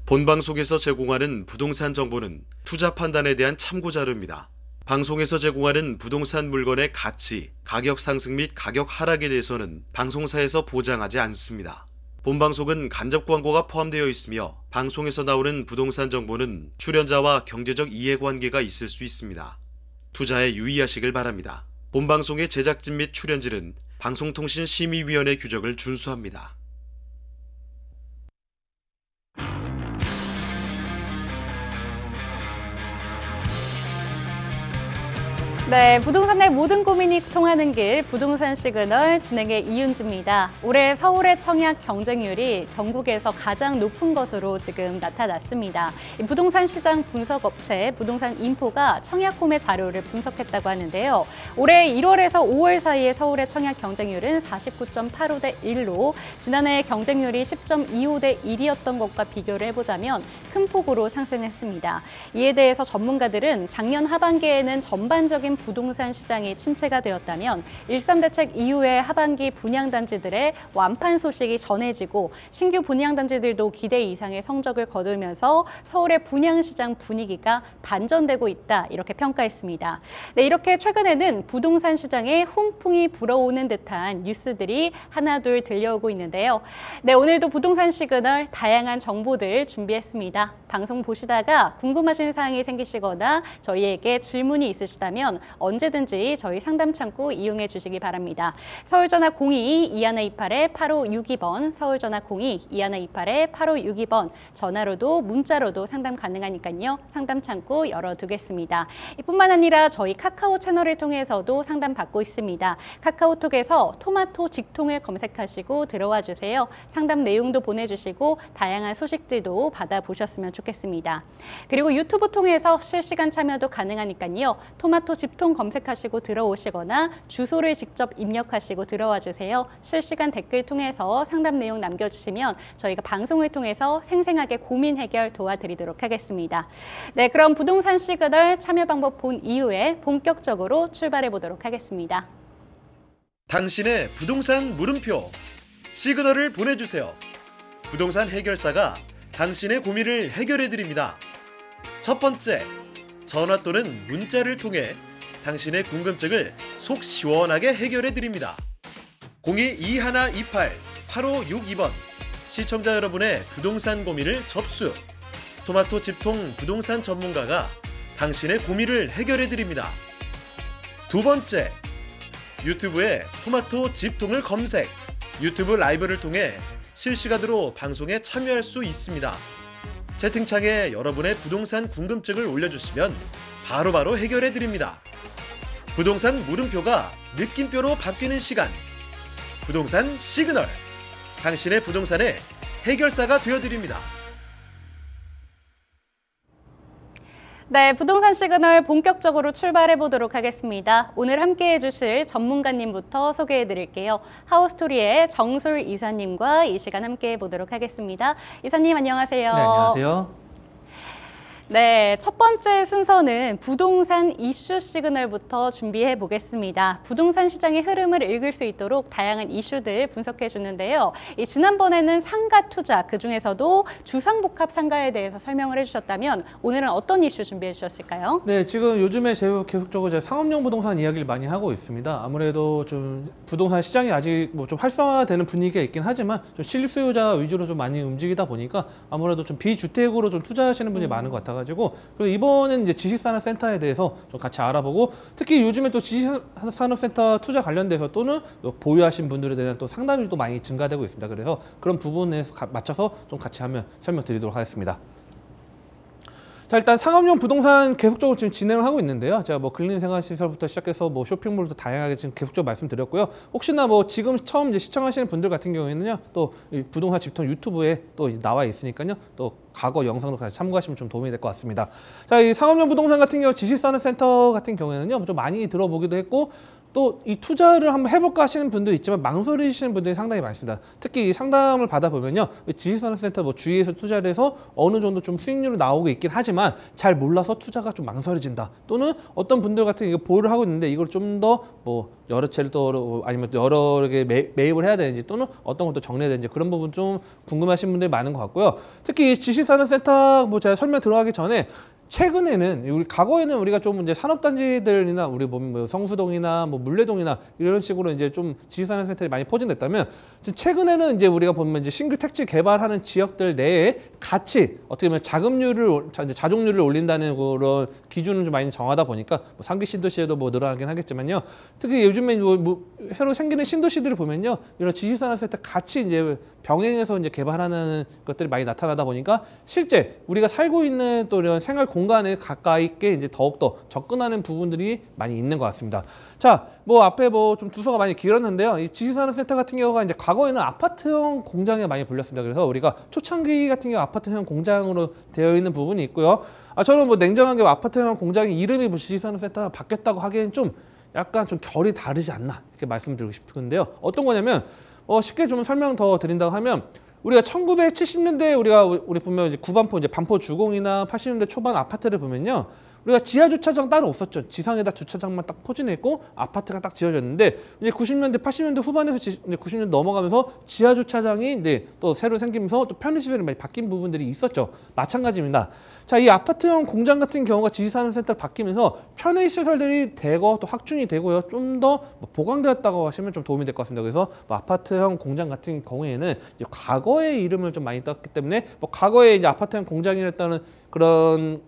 본방송에서 제공하는 부동산 정보는 투자 판단에 대한 참고 자료입니다. 방송에서 제공하는 부동산 물건의 가치, 가격 상승 및 가격 하락에 대해서는 방송사에서 보장하지 않습니다. 본방송은 간접 광고가 포함되어 있으며 방송에서 나오는 부동산 정보는 출연자와 경제적 이해관계가 있을 수 있습니다. 투자에 유의하시길 바랍니다. 본방송의 제작진 및 출연진은 방송통신심의위원회 규정을 준수합니다. 네, 부동산의 모든 고민이 통하는 길 부동산 시그널 진행의 이윤지입니다. 올해 서울의 청약 경쟁률이 전국에서 가장 높은 것으로 지금 나타났습니다. 이 부동산 시장 분석 업체 부동산인포가 청약홈의 자료를 분석했다고 하는데요. 올해 1월에서 5월 사이의 서울의 청약 경쟁률은 49.85대 1로 지난해 경쟁률이 10.25대 1이었던 것과 비교를 해보자면 큰 폭으로 상승했습니다. 이에 대해서 전문가들은 작년 하반기에는 전반적인 부동산 시장이 침체가 되었다면 1.3 대책 이후에 하반기 분양단지들의 완판 소식이 전해지고 신규 분양단지들도 기대 이상의 성적을 거두면서 서울의 분양시장 분위기가 반전되고 있다 이렇게 평가했습니다. 네, 이렇게 최근에는 부동산 시장에 훈풍이 불어오는 듯한 뉴스들이 하나둘 들려오고 있는데요. 네, 오늘도 부동산 시그널 다양한 정보들 준비했습니다. 방송 보시다가 궁금하신 사항이 생기시거나 저희에게 질문이 있으시다면 언제든지 저희 상담창구 이용해 주시기 바랍니다. 서울전화 02-2128-8562번, 서울전화 02-2128-8562번 전화로도 문자로도 상담 가능하니까요. 상담창구 열어두겠습니다. 이뿐만 아니라 저희 카카오 채널을 통해서도 상담 받고 있습니다. 카카오톡에서 토마토 직통을 검색하시고 들어와 주세요. 상담 내용도 보내주시고 다양한 소식들도 받아보셨으면 좋겠습니다. 그리고 유튜브 통해서 실시간 참여도 가능하니까요. 토마토 직통 검색하시고 들어오시거나 주소를 직접 입력하시고 들어와 주세요. 실시간 댓글 통해서 상담 내용 남겨주시면 저희가 방송을 통해서 생생하게 고민 해결 도와드리도록 하겠습니다. 네, 그럼 부동산 시그널 참여 방법 본 이후에 본격적으로 출발해 보도록 하겠습니다. 당신의 부동산 물음표 시그널을 보내주세요. 부동산 해결사가 당신의 고민을 해결해 드립니다. 첫 번째, 전화 또는 문자를 통해 당신의 궁금증을 속 시원하게 해결해 드립니다. 02-2128-8562번 시청자 여러분의 부동산 고민을 접수. 토마토 집통 부동산 전문가가 당신의 고민을 해결해 드립니다. 두 번째, 유튜브에 토마토 집통을 검색. 유튜브 라이브를 통해 실시간으로 방송에 참여할 수 있습니다. 채팅창에 여러분의 부동산 궁금증을 올려주시면 바로바로 해결해 드립니다. 부동산 물음표가 느낌표로 바뀌는 시간. 부동산 시그널. 당신의 부동산의 해결사가 되어드립니다. 네, 부동산 시그널 본격적으로 출발해 보도록 하겠습니다. 오늘 함께해 주실 전문가님부터 소개해 드릴게요. 하우스토리의 정솔 이사님과 이 시간 함께해 보도록 하겠습니다. 이사님 안녕하세요. 네, 안녕하세요. 네, 첫 번째 순서는 부동산 이슈 시그널부터 준비해 보겠습니다. 부동산 시장의 흐름을 읽을 수 있도록 다양한 이슈들 분석해 주는데요. 지난번에는 상가 투자, 그중에서도 주상복합 상가에 대해서 설명을 해주셨다면 오늘은 어떤 이슈 준비해 주셨을까요? 네, 지금 요즘에 계속적으로 상업용 부동산 이야기를 많이 하고 있습니다. 아무래도 좀 부동산 시장이 아직 뭐 좀 활성화되는 분위기가 있긴 하지만 좀 실수요자 위주로 좀 많이 움직이다 보니까 아무래도 좀 비주택으로 좀 투자하시는 분이 많은 것 같아요. 그리고 이번엔 이제 지식산업센터에 대해서 좀 같이 알아보고 특히 요즘에 또 지식산업센터 투자 관련돼서 또는 보유하신 분들에 대한 또 상담이 또 많이 증가되고 있습니다. 그래서 그런 부분에 맞춰서 좀 같이 하면 설명드리도록 하겠습니다. 자, 일단 상업용 부동산 계속적으로 지금 진행을 하고 있는데요. 제가 뭐 근린생활시설부터 시작해서 뭐 쇼핑몰도 다양하게 지금 계속적으로 말씀드렸고요. 혹시나 뭐 지금 처음 이제 시청하시는 분들 같은 경우에는요, 또 이 부동산 집통 유튜브에 또 나와 있으니까요, 또 과거 영상도 같이 참고하시면 좀 도움이 될 것 같습니다. 자, 이 상업용 부동산 같은 경우 지식산업센터 같은 경우에는요, 좀 많이 들어보기도 했고. 또 이 투자를 한번 해볼까 하시는 분도 있지만 망설이시는 분들이 상당히 많습니다. 특히 이 상담을 받아보면요, 지식산업센터 뭐 주위에서 투자를 해서 어느 정도 좀 수익률이 나오고 있긴 하지만 잘 몰라서 투자가 좀 망설여진다. 또는 어떤 분들 같은 이거 보유를 하고 있는데 이걸 좀 더 뭐 여러 채를 또 아니면 또 여러 개 매입을 해야 되는지 또는 어떤 것도 정리해야 되는지 그런 부분 좀 궁금하신 분들이 많은 것 같고요. 특히 이 지식산업센터 뭐 제가 설명 들어가기 전에 최근에는 우리 과거에는 우리가 좀 이제 산업단지들이나 우리 뭐 성수동이나 뭐 물레동이나 이런 식으로 이제 좀 지식산업센터들이 많이 포진됐다면 지금 최근에는 이제 우리가 보면 이제 신규 택지 개발하는 지역들 내에 같이 어떻게 보면 자족률을 올린다는 그런 기준을 좀 많이 정하다 보니까 뭐 상기 신도시에도 뭐 늘어나긴 하겠지만요. 특히 요즘에 뭐 새로 생기는 신도시들을 보면요, 이런 지식산업센터 같이 이제 병행해서 이제 개발하는 것들이 많이 나타나다 보니까 실제 우리가 살고 있는 또 이런 생활 공간에 가까이 있게 이제 더욱더 접근하는 부분들이 많이 있는 것 같습니다. 자, 뭐 앞에 뭐 좀 두서가 많이 길었는데요. 이 지식산업센터 같은 경우가 이제 과거에는 아파트형 공장에 많이 불렸습니다. 그래서 우리가 초창기 같은 경우 아파트형 공장으로 되어 있는 부분이 있고요. 저는 뭐 냉정하게 아파트형 공장의 이름이 뭐 지식산업센터가 바뀌었다고 하기엔 좀 약간 좀 결이 다르지 않나 이렇게 말씀드리고 싶은데요. 어떤 거냐면 쉽게 좀 설명 더 드린다고 하면 우리가 1970년대에 우리 보면 이제 구반포 이제 반포 주공이나 80년대 초반 아파트를 보면요. 우리가 지하 주차장 따로 없었죠. 지상에다 주차장만 딱 포진했고 아파트가 딱 지어졌는데 이제 90년대, 80년대 후반에서 이제 90년대 넘어가면서 지하 주차장이 이제 또 새로 생기면서 또 편의 시설이 많이 바뀐 부분들이 있었죠. 마찬가지입니다. 자, 이 아파트형 공장 같은 경우가 지식산업센터로 바뀌면서 편의 시설들이 되고 또 확충이 되고요. 좀 더 보강되었다고 하시면 좀 도움이 될 것 같습니다. 그래서 뭐 아파트형 공장 같은 경우에는 이제 과거의 이름을 좀 많이 떴기 때문에 뭐 과거에 이제 아파트형 공장이었다는 그런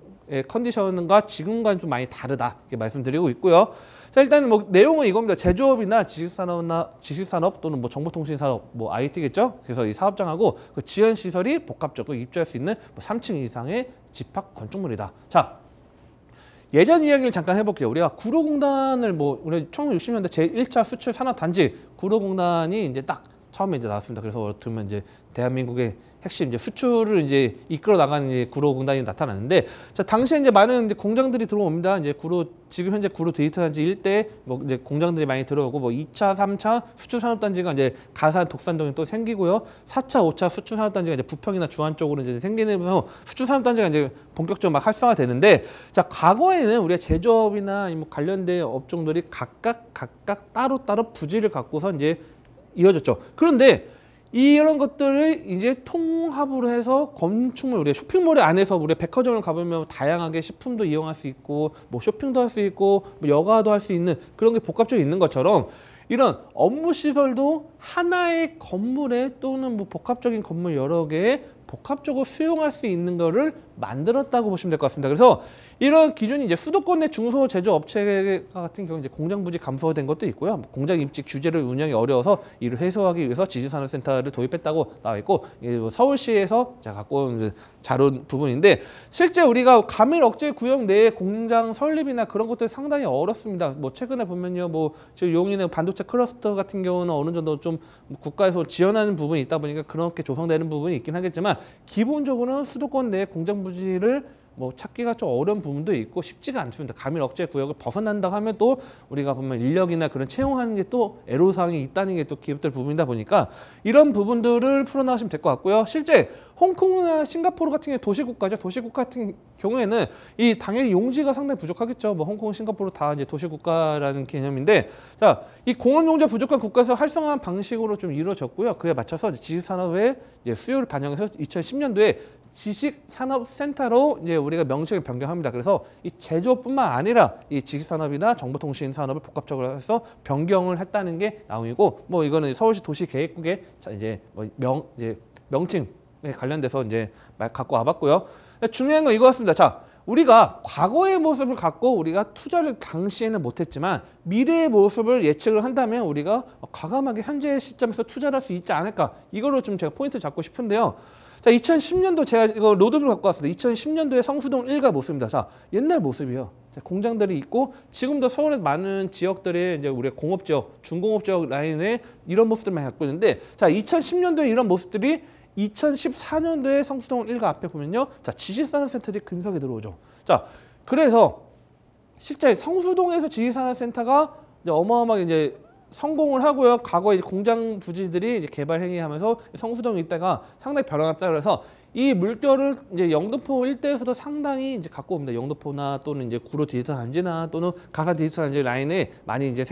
컨디션과 지금과는 좀 많이 다르다 이렇게 말씀드리고 있고요. 자, 일단 뭐 내용은 이겁니다. 제조업이나 지식산업 또는 뭐 정보통신산업, 뭐 IT겠죠. 그래서 이 사업장하고 그 지연 시설이 복합적으로 입주할 수 있는 뭐 3층 이상의 집합 건축물이다. 자, 예전 이야기를 잠깐 해볼게요. 우리가 구로공단을 뭐 우리 1960년대 제1차 수출 산업단지 구로공단이 이제 딱 처음에 이제 나왔습니다. 그래서 어떻게 보면 이제 대한민국의 핵심 이제 수출을 이제 이끌어 나가는 이제 구로공단이 나타났는데, 자, 당시에 이제 많은 이제 공장들이 들어옵니다. 이제 지금 현재 구로 데이터단지 일대 뭐 이제 공장들이 많이 들어오고 뭐 2차, 3차 수출 산업단지가 이제 가산, 독산동에 또 생기고요. 4차, 5차 수출 산업단지가 이제 부평이나 주안 쪽으로 이제 생기면서 수출 산업단지가 이제 본격적으로 막 활성화되는데, 자, 과거에는 우리가 제조업이나 뭐 관련된 업종들이 각각 따로 부지를 갖고서 이제 이어졌죠. 그런데 이런 것들을 이제 통합으로 해서 건축물, 우리가 쇼핑몰 안에서 우리가 백화점을 가보면 다양하게 식품도 이용할 수 있고 뭐 쇼핑도 할 수 있고 뭐 여가도 할 수 있는 그런 게 복합적으로 있는 것처럼 이런 업무 시설도 하나의 건물에 또는 뭐 복합적인 건물 여러 개에 복합적으로 수용할 수 있는 거를 만들었다고 보시면 될 것 같습니다. 그래서 이런 기준이 이제 수도권 내 중소 제조업체 같은 경우 이제 공장 부지 감소가 된 것도 있고요. 공장 입지 규제를 운영이 어려워서 이를 해소하기 위해서 지식산업센터를 도입했다고 나와 있고, 서울시에서 제가 갖고 온 자료 부분인데, 실제 우리가 감일 억제 구역 내에 공장 설립이나 그런 것들이 상당히 어렵습니다. 뭐 최근에 보면요, 뭐 지금 용인의 반도체 클러스터 같은 경우는 어느 정도 좀 국가에서 지원하는 부분이 있다 보니까 그렇게 조성되는 부분이 있긴 하겠지만, 기본적으로는 수도권 내 공장 부지를 뭐 찾기가 좀 어려운 부분도 있고 쉽지가 않습니다. 감일 억제 구역을 벗어난다고 하면 또 우리가 보면 인력이나 그런 채용하는 게 또 애로사항이 있다는 게 또 기업들 부분이다 보니까 이런 부분들을 풀어나가시면 될 것 같고요. 실제 홍콩이나 싱가포르 같은 게 도시국가죠. 도시국 같은 경우에는 이 당연히 용지가 상당히 부족하겠죠. 뭐 홍콩, 싱가포르 다 이제 도시국가라는 개념인데, 자, 이 공업 용지 부족한 국가에서 활성화한 방식으로 좀 이루어졌고요. 그에 맞춰서 지식산업의 이제 수요를 반영해서 2010년도에 지식산업센터로 이제 우리가 명칭을 변경합니다. 그래서 이 제조업뿐만 아니라 이 지식산업이나 정보통신 산업을 복합적으로 해서 변경을 했다는 게 나오고, 뭐 이거는 서울시 도시계획국의 이제 명칭에 관련돼서 이제 갖고 와봤고요. 중요한 건 이거 같습니다. 자, 우리가 과거의 모습을 갖고 우리가 투자를 당시에는 못했지만 미래의 모습을 예측을 한다면 우리가 과감하게 현재 시점에서 투자를 할 수 있지 않을까, 이거로 좀 제가 포인트 잡고 싶은데요. 자, 2010년도 제가 이거 로드뷰를 갖고 왔습니다. 2010년도에 성수동 1가 모습입니다. 자, 옛날 모습이요. 공장들이 있고 지금도 서울의 많은 지역들에 이제 우리 공업 지역, 중공업 지역 라인에 이런 모습들만 갖고 있는데, 자, 2010년도에 이런 모습들이 2014년도에 성수동 1가 앞에 보면요. 자, 지식산업센터들이 근석에 들어오죠. 자, 그래서 실제 성수동에서 지식산업센터가 이제 어마어마하게 이제 성공을 하고요. 과거에 공장 부지들이 이제 개발 행위하면서 성수동에 있다가 상당히 변화가 있다. 그래서 이 물결을 이제 영등포 일대에서도 상당히 이제 갖고 옵니다. 영등포나 또는 이제 구로 디지털 단지나 또는 가산 디지털 단지 라인에 많이 이제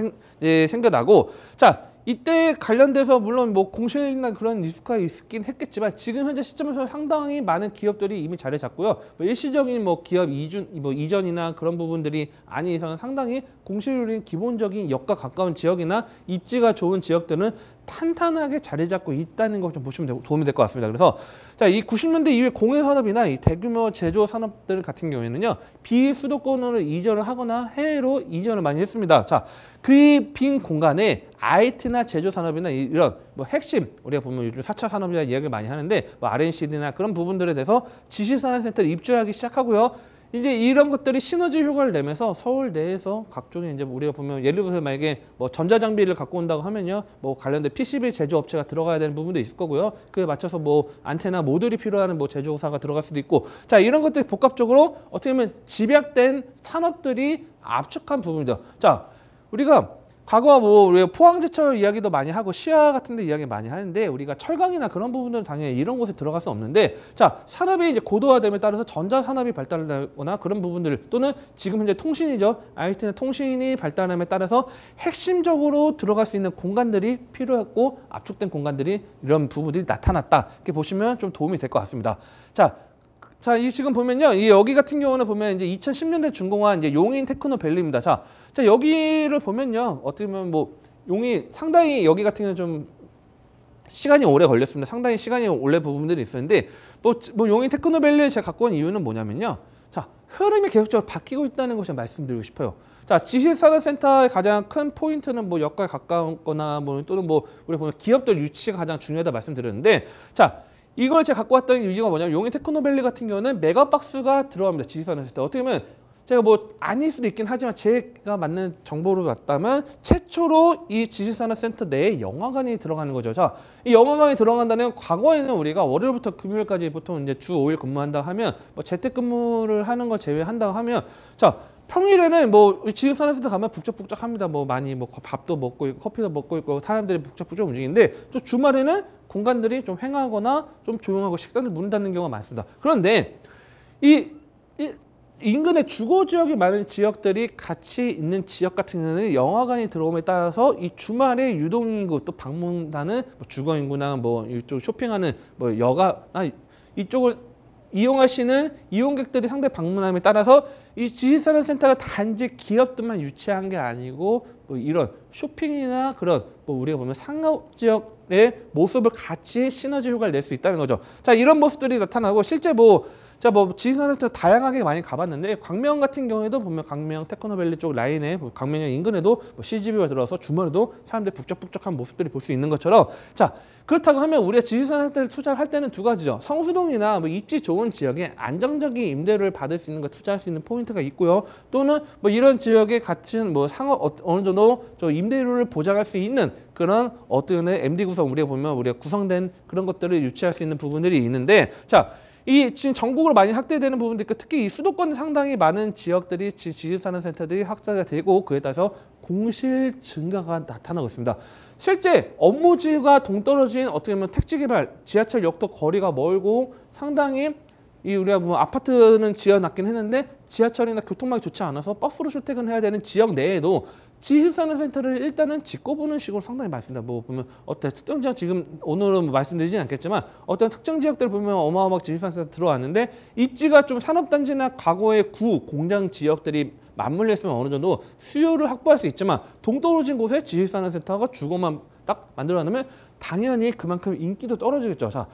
생겨나고, 자, 이때 관련돼서 물론 뭐 공실이나 그런 리스크가 있긴 했겠지만 지금 현재 시점에서 상당히 많은 기업들이 이미 자리 잡고요. 뭐 일시적인 뭐 기업 이전이나 그런 부분들이 아닌 이상은 상당히 공실률이 기본적인 역과 가까운 지역이나 입지가 좋은 지역들은 탄탄하게 자리 잡고 있다는 거 좀 보시면 도움이 될 것 같습니다. 그래서 자, 이 90년대 이후에 공해 산업이나 이 대규모 제조 산업들 같은 경우에는요, 비수도권으로 이전을 하거나 해외로 이전을 많이 했습니다. 자, 그 빈 공간에 IT나 제조 산업이나 이런 뭐 핵심, 우리가 보면 요즘 4차 산업이라 이야기를 많이 하는데 뭐 R&C나 그런 부분들에 대해서 지식산업센터를 입주하기 시작하고요. 이제 이런 것들이 시너지 효과를 내면서 서울 내에서 각종의 이제 우리가 보면 예를 들어서 만약에 뭐 전자장비를 갖고 온다고 하면요, 뭐 관련된 PCB 제조업체가 들어가야 되는 부분도 있을 거고요. 그에 맞춰서 뭐 안테나 모듈이 필요한 뭐 제조사가 들어갈 수도 있고, 자, 이런 것들이 복합적으로 어떻게 보면 집약된 산업들이 압축한 부분이죠. 자, 우리가 과거 뭐 우리가 포항제철 이야기도 많이 하고 시야 같은 데 이야기 많이 하는데, 우리가 철강이나 그런 부분들은 당연히 이런 곳에 들어갈 수 없는데, 자, 산업이 이제 고도화됨에 따라서 전자산업이 발달하거나 그런 부분들, 또는 지금 현재 통신이죠. IT나 통신이 발달함에 따라서 핵심적으로 들어갈 수 있는 공간들이 필요했고 압축된 공간들이 이런 부분들이 나타났다. 이렇게 보시면 좀 도움이 될 것 같습니다. 자, 이 지금 보면요, 이 여기 같은 경우는 보면 이제 2010년대 준공한 이제 용인 테크노밸리입니다. 자, 여기를 보면요, 어떻게 보면 뭐 용이 상당히 여기 같은 경우는 좀 시간이 오래 걸렸습니다. 상당히 시간이 오래 부분들이 있었는데, 뭐 용인 테크노밸리를 제가 갖고 온 이유는 뭐냐면요, 자, 흐름이 계속적으로 바뀌고 있다는 것을 말씀드리고 싶어요. 자, 지식산업센터의 가장 큰 포인트는 뭐 역과 가까웠거나 뭐 또는 뭐 우리가 보면 기업들 유치가 가장 중요하다 말씀드렸는데, 자, 이걸 제가 갖고 왔던 이유가 뭐냐면 용인 테크노밸리 같은 경우는 메가박스가 들어갑니다. 지식산업센터. 어떻게 보면 제가 뭐 아닐 수도 있긴 하지만 제가 맞는 정보로 봤다면 최초로 이 지식산업센터 내에 영화관이 들어가는 거죠. 자, 이 영화관이 들어간다는, 과거에는 우리가 월요일부터 금요일까지 보통 이제 주 5일 근무한다 하면 뭐 재택근무를 하는 걸 제외한다 하면, 자, 평일에는 뭐 지식산업센터 가면 북적북적합니다. 뭐 많이 뭐 밥도 먹고 있고 커피도 먹고 있고 사람들이 북적북적 움직이는데, 또 주말에는 공간들이 좀 횡하거나 좀 조용하고 식당들 문을 닫는 경우가 많습니다. 그런데 이 인근의 주거 지역이 많은 지역들이 같이 있는 지역 같은 경우는 영화관이 들어옴에 따라서 이 주말에 유동인구 또 방문하는 뭐 주거 인구나 뭐 이쪽 쇼핑하는 뭐 여가나 이쪽을 이용하시는 이용객들이 상당히 방문함에 따라서 이 지식산업센터가 단지 기업들만 유치한 게 아니고 뭐 이런 쇼핑이나 그런 뭐 우리가 보면 상업 지역의 모습을 같이 시너지 효과를 낼 수 있다는 거죠. 자, 이런 모습들이 나타나고, 실제 자, 지식산업센터 다양하게 많이 가봤는데, 광명 같은 경우에도 보면 광명 테크노밸리 쪽 라인에 광명역 인근에도 뭐 CGV가 들어와서 주말에도 사람들이 북적북적한 모습들이 볼 수 있는 것처럼, 자, 그렇다고 하면 우리가 지식산업센터를 투자를 할 때는 두 가지죠. 성수동이나 뭐 입지 좋은 지역에 안정적인 임대료를 받을 수 있는 거, 투자할 수 있는 포인트가 있고요. 또는 뭐 이런 지역에 같은 뭐 상업 어느 정도 저 임대료를 보장할 수 있는 그런 어떤 MD 구성, 우리가 보면 우리가 구성된 그런 것들을 유치할 수 있는 부분들이 있는데, 자, 이 지금 전국으로 많이 확대되는 부분도 있고, 특히 이 수도권 상당히 많은 지역들이 지식산업센터들이 확대가 되고, 그에 따라서 공실 증가가 나타나고 있습니다. 실제 업무지가 동떨어진 어떻게 보면 택지개발, 지하철역도 거리가 멀고 상당히 이 우리가 뭐 아파트는 지어놨긴 했는데 지하철이나 교통망이 좋지 않아서 버스로 출퇴근해야 되는 지역 내에도 지식산업센터를 일단은 짓고보는 식으로 상당히 많습니다. 뭐 보면 어떤 특정 지역, 지금 오늘은 뭐 말씀드리진 않겠지만 어떤 특정 지역들 보면 어마어마하게 지식산업센터 들어왔는데, 입지가 좀 산업단지나 과거의 구, 공장 지역들이 맞물려 있으면 어느 정도 수요를 확보할 수 있지만, 동떨어진 곳에 지식산업센터가 주거만 딱 만들어 놓으면 당연히 그만큼 인기도 떨어지겠죠. 자,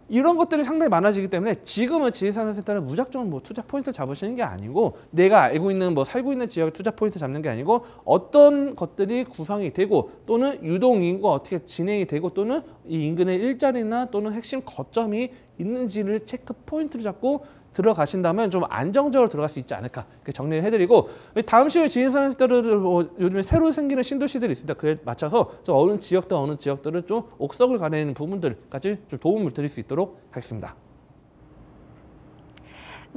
이런 것들이 상당히 많아지기 때문에 지금은 지식산업센터는 무작정 뭐 투자 포인트를 잡으시는 게 아니고, 내가 알고 있는 뭐 살고 있는 지역에 투자 포인트 잡는 게 아니고, 어떤 것들이 구성이 되고 또는 유동 인구가 어떻게 진행이 되고 또는 이 인근의 일자리나 또는 핵심 거점이 있는지를 체크 포인트를 잡고 들어가신다면 좀 안정적으로 들어갈 수 있지 않을까, 이렇게 정리를 해드리고, 다음 시간에 지식산업센터를 뭐 요즘에 새로 생기는 신도시들이 있습니다. 그에 맞춰서 좀 어느 지역들은 좀 옥석을 가리는 부분들까지 좀 도움을 드릴 수 있도록 하겠습니다.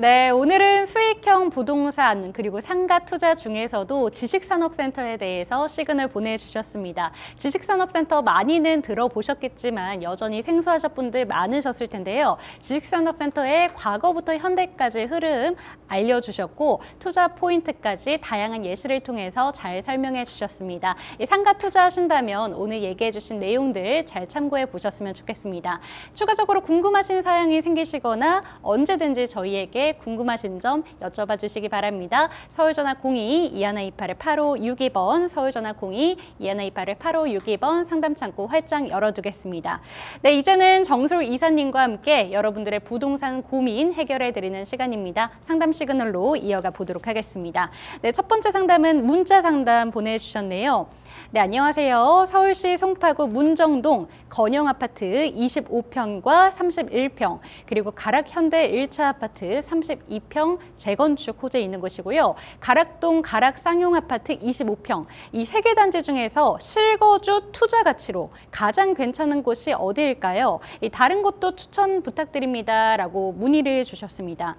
네, 오늘은 수익형 부동산 그리고 상가 투자 중에서도 지식산업센터에 대해서 시그널 보내주셨습니다. 지식산업센터 많이는 들어보셨겠지만 여전히 생소하신 분들 많으셨을 텐데요. 지식산업센터의 과거부터 현대까지 흐름 알려주셨고 투자 포인트까지 다양한 예시를 통해서 잘 설명해 주셨습니다. 상가 투자하신다면 오늘 얘기해 주신 내용들 잘 참고해 보셨으면 좋겠습니다. 추가적으로 궁금하신 사항이 생기시거나 언제든지 저희에게 궁금하신 점 여쭤봐 주시기 바랍니다. 서울전화 02-2128-8562번, 서울전화 02-2128-8562번 상담창구 활짝 열어두겠습니다. 네, 이제는 정솔 이사님과 함께 여러분들의 부동산 고민 해결해 드리는 시간입니다. 상담 시그널로 이어가 보도록 하겠습니다. 네, 첫 번째 상담은 문자 상담 보내주셨네요. 네, 안녕하세요. 서울시 송파구 문정동 건영아파트 25평과 31평 그리고 가락현대 1차 아파트 32평 재건축 호재에 있는 곳이고요. 가락동 가락쌍용아파트 25평 이 세 개 단지 중에서 실거주 투자 가치로 가장 괜찮은 곳이 어디일까요? 다른 곳도 추천 부탁드립니다. 라고 문의를 주셨습니다.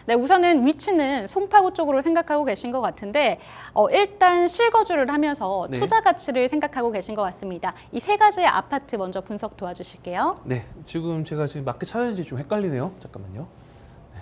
네, 우선은 위치는 송파구 쪽으로 생각하고 계신 것 같은데 일단 실거주를 하면서 네. 투자 가치를 생각하고 계신 것 같습니다. 이 세 가지의 아파트 먼저 분석 도와주실게요. 네, 제가 지금 맞게 찾았는지 좀 헷갈리네요. 잠깐만요. 네.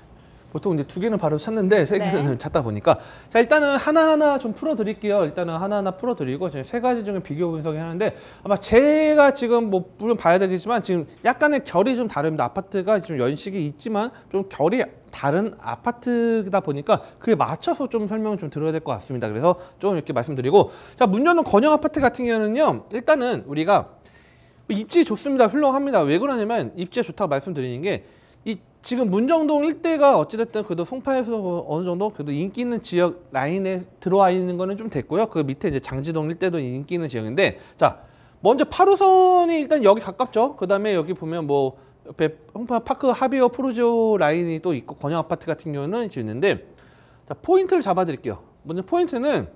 보통 이제 두 개는 바로 찾는데 세 개는 네. 찾다 보니까 자 일단은 하나하나 좀 풀어드릴게요. 일단은 하나하나 풀어드리고 지금 세 가지 중에 비교 분석을 하는데 아마 제가 지금 뭐 물론 봐야 되겠지만 지금 약간의 결이 좀 다릅니다. 아파트가 좀 연식이 있지만 좀 결이 다른 아파트다 보니까 그에 맞춰서 좀 설명을 좀 들어야 될 것 같습니다. 그래서 좀 이렇게 말씀드리고 자 문정동 건영 아파트 같은 경우는요. 일단은 우리가 입지 좋습니다. 훌륭합니다. 왜 그러냐면 입지에 좋다고 말씀드리는 게 이 지금 문정동 일대가 어찌됐든 그래도 송파에서 어느 정도 그래도 인기 있는 지역 라인에 들어와 있는 거는 좀 됐고요. 그 밑에 이제 장지동 일대도 인기 있는 지역인데 자 먼저 8호선이 일단 여기 가깝죠. 그 다음에 여기 보면 뭐 옆에 송파 파크 하비어 프루지오 라인이 또 있고 건영 아파트 같은 경우는 이제 있는데 자 포인트를 잡아드릴게요. 먼저 포인트는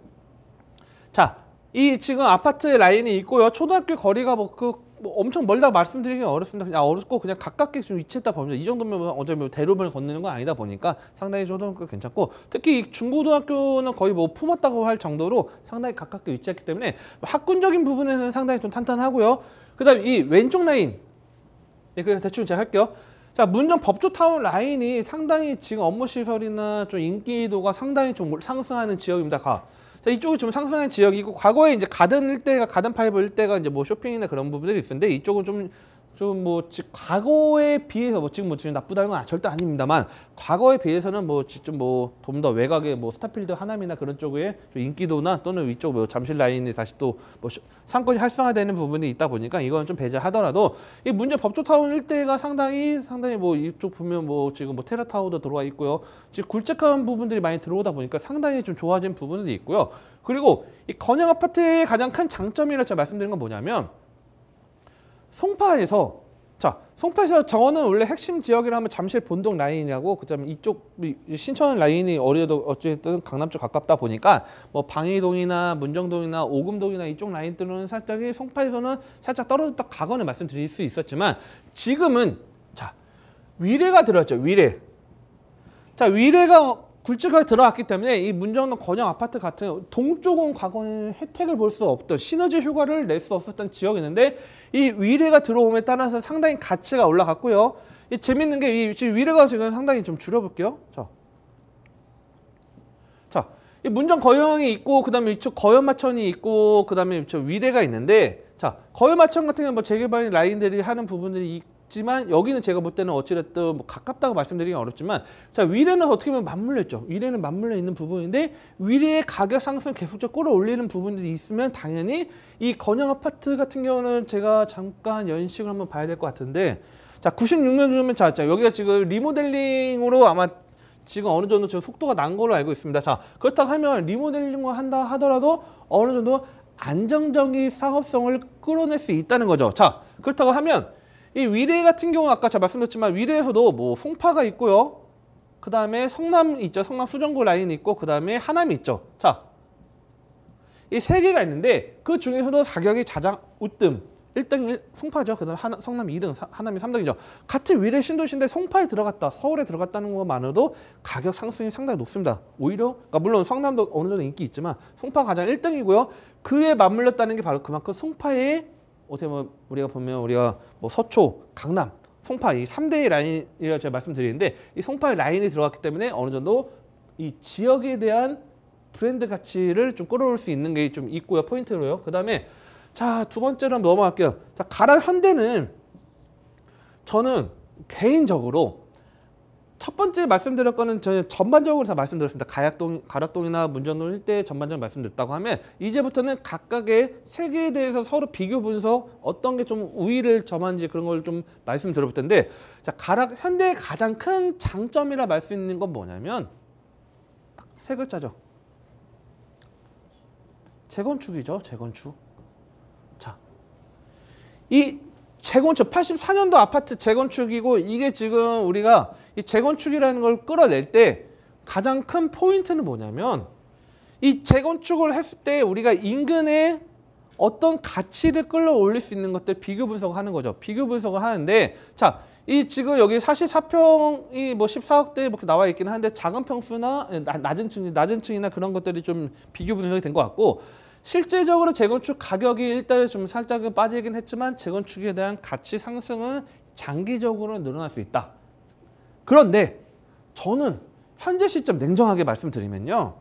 자 이 지금 아파트 라인이 있고요. 초등학교 거리가 뭐 엄청 멀다고 말씀드리기는 어렵습니다. 그냥 어렵고 그냥 가깝게 좀 위치했다 봅니다. 이 정도면 어차피 대로변을 건너는 건 아니다 보니까 상당히 초등학교 괜찮고 특히 이 중고등학교는 거의 뭐 품었다고 할 정도로 상당히 가깝게 위치했기 때문에 학군적인 부분에는 상당히 좀 탄탄하고요. 그다음 이 왼쪽 라인 그냥 대충 제가 할게요. 자 문정 법조타운 라인이 상당히 지금 업무 시설이나 좀 인기도가 상당히 좀 상승하는 지역입니다. 자, 이쪽이 좀 상승한 지역이고 과거에 이제 가든 일대가 가든 파이브 일대가 이제 뭐 쇼핑이나 그런 부분들이 있었는데 이쪽은 좀 뭐 과거에 비해서 뭐 지금 나쁘다는 건 절대 아닙니다만 과거에 비해서는 뭐 좀 좀 더 외곽의 뭐 스타필드 하남이나 그런 쪽에 좀 인기도나 또는 위쪽 뭐 잠실 라인이 다시 또 뭐 상권이 활성화되는 부분이 있다 보니까 이건 좀 배제하더라도 이 문제 법조타운 일대가 상당히 뭐 이쪽 보면 뭐 지금 뭐 테라타워도 들어와 있고요. 지금 굵직한 부분들이 많이 들어오다 보니까 상당히 좀 좋아진 부분들이 있고요. 그리고 이 건영 아파트의 가장 큰 장점이라 제가 말씀드린 건 뭐냐면 송파에서 저는 원래 핵심 지역이라 하면 잠실 본동 라인이라고 그다음에 이쪽 신천 라인이 어쨌든 강남 쪽 가깝다 보니까 뭐 방이동이나 문정동이나 오금동이나 이쪽 라인들은 살짝 송파에서는 살짝 떨어졌다 가거나 말씀드릴 수 있었지만 지금은 자 위례가 들어왔죠. 위례가 굵직하게 들어왔기 때문에 이 문정동 건영 아파트 같은 동쪽은 과거에 혜택을 볼 수 없던 시너지 효과를 낼 수 없었던 지역이었는데 이 위례가 들어옴에 따라서 상당히 가치가 올라갔고요. 이 재밌는 게 이 위례가 지금 상당히 좀 줄여볼게요. 자, 이 문정 거영이 있고 그다음에 이쪽 거연마천이 있고 그다음에 이쪽 위례가 있는데 자 거연마천 같은 경우는 뭐 재개발 라인들이 하는 부분들이 있지만 여기는 제가 볼 때는 어찌됐든 뭐 가깝다고 말씀드리기 어렵지만 자 위례는 어떻게 보면 맞물려 있죠. 위례는 맞물려 있는 부분인데 위례의 가격 상승 계속적으로 끌어올리는 부분들이 있으면 당연히 이 건영 아파트 같은 경우는 제가 잠깐 연식을 한번 봐야 될 것 같은데 자 96년 주면 자 여기가 지금 리모델링으로 아마 지금 어느 정도 지금 속도가 난 걸로 알고 있습니다. 자 그렇다고 하면 리모델링을 한다 하더라도 어느 정도 안정적인 사업성을 끌어낼 수 있다는 거죠. 자 그렇다고 하면 이 위례 같은 경우 아까 제가 말씀드렸지만 위례에서도 뭐 송파가 있고요. 그 다음에 성남 있죠. 성남 수정구 라인 있고 그 다음에 하남이 있죠. 자, 이 세 개가 있는데 그 중에서도 가격이 가장 우뜸 1등 송파죠. 그다음 성남 2등, 하남이 3등이죠. 같은 위례 신도시인데 송파에 들어갔다, 서울에 들어갔다는 것만으로도 가격 상승이 상당히 높습니다. 오히려 그러니까 물론 성남도 어느 정도 인기 있지만 송파가 가장 1등이고요. 그에 맞물렸다는 게 바로 그만큼 송파에 어떻게 보면 우리가 뭐 서초, 강남, 송파 이 3대의 라인이라고 제가 말씀드리는데 이 송파의 라인이 들어갔기 때문에 어느 정도 이 지역에 대한 브랜드 가치를 좀 끌어올 수 있는 게 좀 있고요. 포인트로요. 그다음에 자, 두 번째로 한번 넘어갈게요. 자, 가락 현대는 저는 개인적으로 첫 번째 말씀드렸거는 저는 전반적으로 다 말씀드렸습니다. 가락동이나 문전동 일대 전반적으로 말씀드렸다고 하면 이제부터는 각각의 세계에 대해서 서로 비교 분석 어떤 게 좀 우위를 점하는지 그런 걸 좀 말씀드려볼 텐데 자, 가락 현대의 가장 큰 장점이라 말 수 있는 건 뭐냐면 딱 세 글자죠. 재건축이죠. 재건축. 자, 이 재건축 84년도 아파트 재건축이고 이게 지금 우리가 이 재건축이라는 걸 끌어낼 때 가장 큰 포인트는 뭐냐면 이 재건축을 했을 때 우리가 인근에 어떤 가치를 끌어올릴 수 있는 것들 비교 분석을 하는 거죠. 비교 분석을 하는데 자, 이 지금 여기 44평이 뭐 14억대 이렇게 나와 있긴 한데 작은 평수나 낮은 층이나 그런 것들이 좀 비교 분석이 된 것 같고 실제적으로 재건축 가격이 일단 좀 살짝은 빠지긴 했지만 재건축에 대한 가치 상승은 장기적으로 늘어날 수 있다. 그런데 저는 현재 시점 냉정하게 말씀드리면요.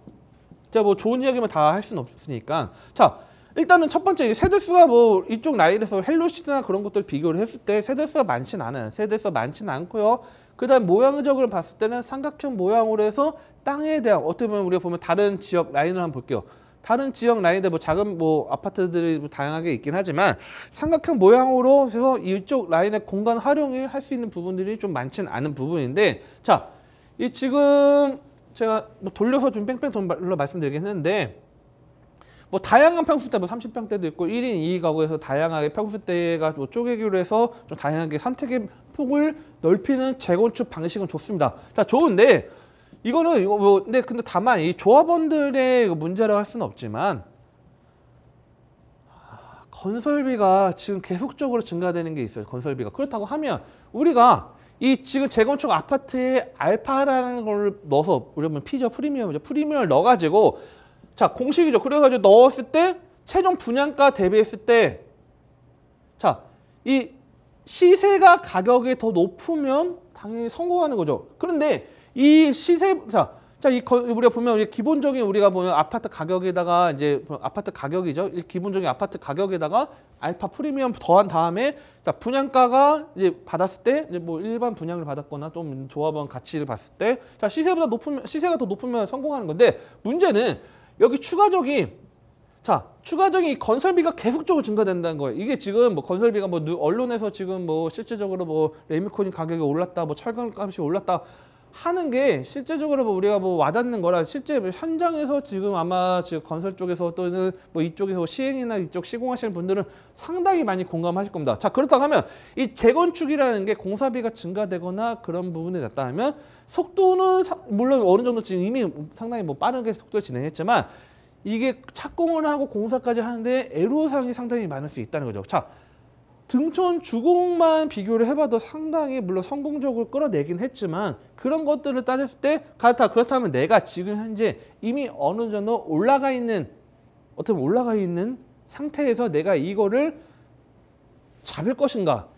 제가 뭐 좋은 이야기만 다 할 수는 없으니까 자, 일단은 첫 번째 세대수가 뭐 이쪽 라인에서 헬로시티나 그런 것들 비교를 했을 때 세대수가 많지는 않고요. 그다음 모양적으로 봤을 때는 삼각형 모양으로 해서 땅에 대한 어떻게 보면 우리가 보면 다른 지역 라인을 한번 볼게요. 다른 지역 라인에 뭐 작은 뭐 아파트들이 뭐 다양하게 있긴 하지만 삼각형 모양으로 해서 이쪽 라인의 공간 활용을 할 수 있는 부분들이 좀 많지는 않은 부분인데 자, 이 지금 제가 뭐 돌려서 좀 뺑뺑 돌려 말씀드리긴 했는데 뭐 다양한 평수대 뭐 30평대도 있고 1인 2인 가구에서 다양하게 평수대가 뭐 쪼개기로 해서 좀 다양하게 선택의 폭을 넓히는 재건축 방식은 좋습니다. 자, 좋은데 이거는 뭐 근데 다만 이 조합원들의 문제라고 할 수는 없지만 건설비가 지금 계속적으로 증가되는 게 있어요. 건설비가 그렇다고 하면 우리가 이 지금 재건축 아파트에 알파라는 걸 넣어서 우리가 피죠 프리미엄을 넣어가지고 자 공식이죠. 그래가지고 넣었을 때 최종 분양가 대비했을 때 자 이 시세가 가격이 더 높으면 당연히 성공하는 거죠. 그런데 이 시세 우리가 보면 우리 기본적인 우리가 보면 아파트 가격에다가 이제 아파트 가격이죠. 기본적인 아파트 가격에다가 알파 프리미엄 더한 다음에 자 분양가가 이제 받았을 때 이제 뭐 일반 분양을 받았거나 좀 조합원 가치를 봤을 때 자 시세가 더 높으면 성공하는 건데 문제는 여기 추가적인 건설비가 계속적으로 증가된다는 거예요. 이게 지금 뭐 건설비가 뭐 언론에서 지금 뭐 실제적으로 뭐 레미콘 가격이 올랐다, 뭐 철강값이 올랐다 하는 게 실제적으로 뭐 우리가 뭐 와닿는 거라 실제 현장에서 지금 아마 지금 건설 쪽에서 또는 뭐 이쪽에서 시행이나 이쪽 시공하시는 분들은 상당히 많이 공감하실 겁니다. 자, 그렇다고 하면 이 재건축이라는 게 공사비가 증가되거나 그런 부분이 나타나면 속도는 물론 어느 정도 지금 이미 상당히 뭐 빠르게 속도를 진행했지만 이게 착공을 하고 공사까지 하는데 애로사항이 상당히 많을 수 있다는 거죠. 자, 등촌 주공만 비교를 해봐도 상당히 물론 성공적으로 끌어내긴 했지만 그런 것들을 따졌을 때 그렇다면 내가 지금 현재 이미 어느 정도 올라가 있는 상태에서 내가 이거를 잡을 것인가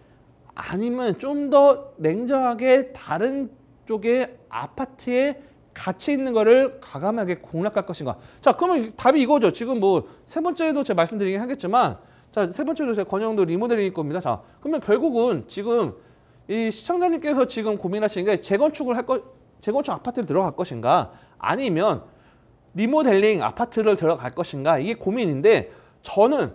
아니면 좀 더 냉정하게 다른 쪽의 아파트에 가치 있는 거를 과감하게 공략할 것인가. 자, 그러면 답이 이거죠. 지금 뭐 세 번째도 제가 말씀드리긴 하겠지만 자, 세 번째로 제 권영도 리모델링일 겁니다. 자, 그러면 결국은 지금 이 시청자님께서 지금 고민하시는 게 재건축 아파트를 들어갈 것인가 아니면 리모델링 아파트를 들어갈 것인가 이게 고민인데 저는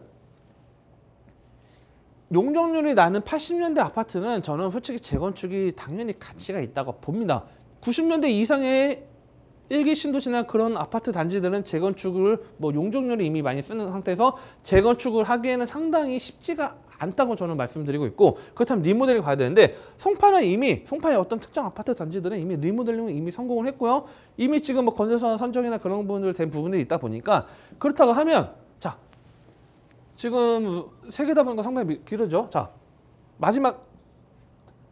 용적률이 나는 80년대 아파트는 저는 솔직히 재건축이 당연히 가치가 있다고 봅니다. 90년대 이상의 일기 신도시나 그런 아파트 단지들은 재건축을 뭐 용적률이 이미 많이 쓰는 상태에서 재건축을 하기에는 상당히 쉽지가 않다고 저는 말씀드리고 있고 그렇다면 리모델링 가야 되는데 송파의 어떤 특정 아파트 단지들은 이미 리모델링은 이미 성공을 했고요. 이미 지금 뭐 건설사 선정이나 그런 부분들 된 부분들이 있다 보니까 그렇다고 하면 자 지금 세 개다 보니까 상당히 길어져. 자, 마지막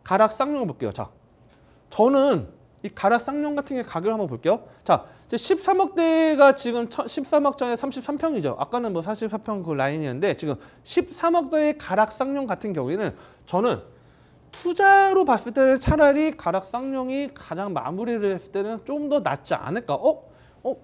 가락 쌍용 볼게요. 자, 저는 이 가락 쌍용 같은 게 가격을 한번 볼게요. 자, 이제 13억대가 지금 13억 전에 33평이죠. 아까는 뭐 44평 그 라인이었는데 지금 13억대의 가락 쌍용 같은 경우에는 저는 투자로 봤을 때는 차라리 가락 쌍용이 가장 마무리를 했을 때는 좀 더 낫지 않을까?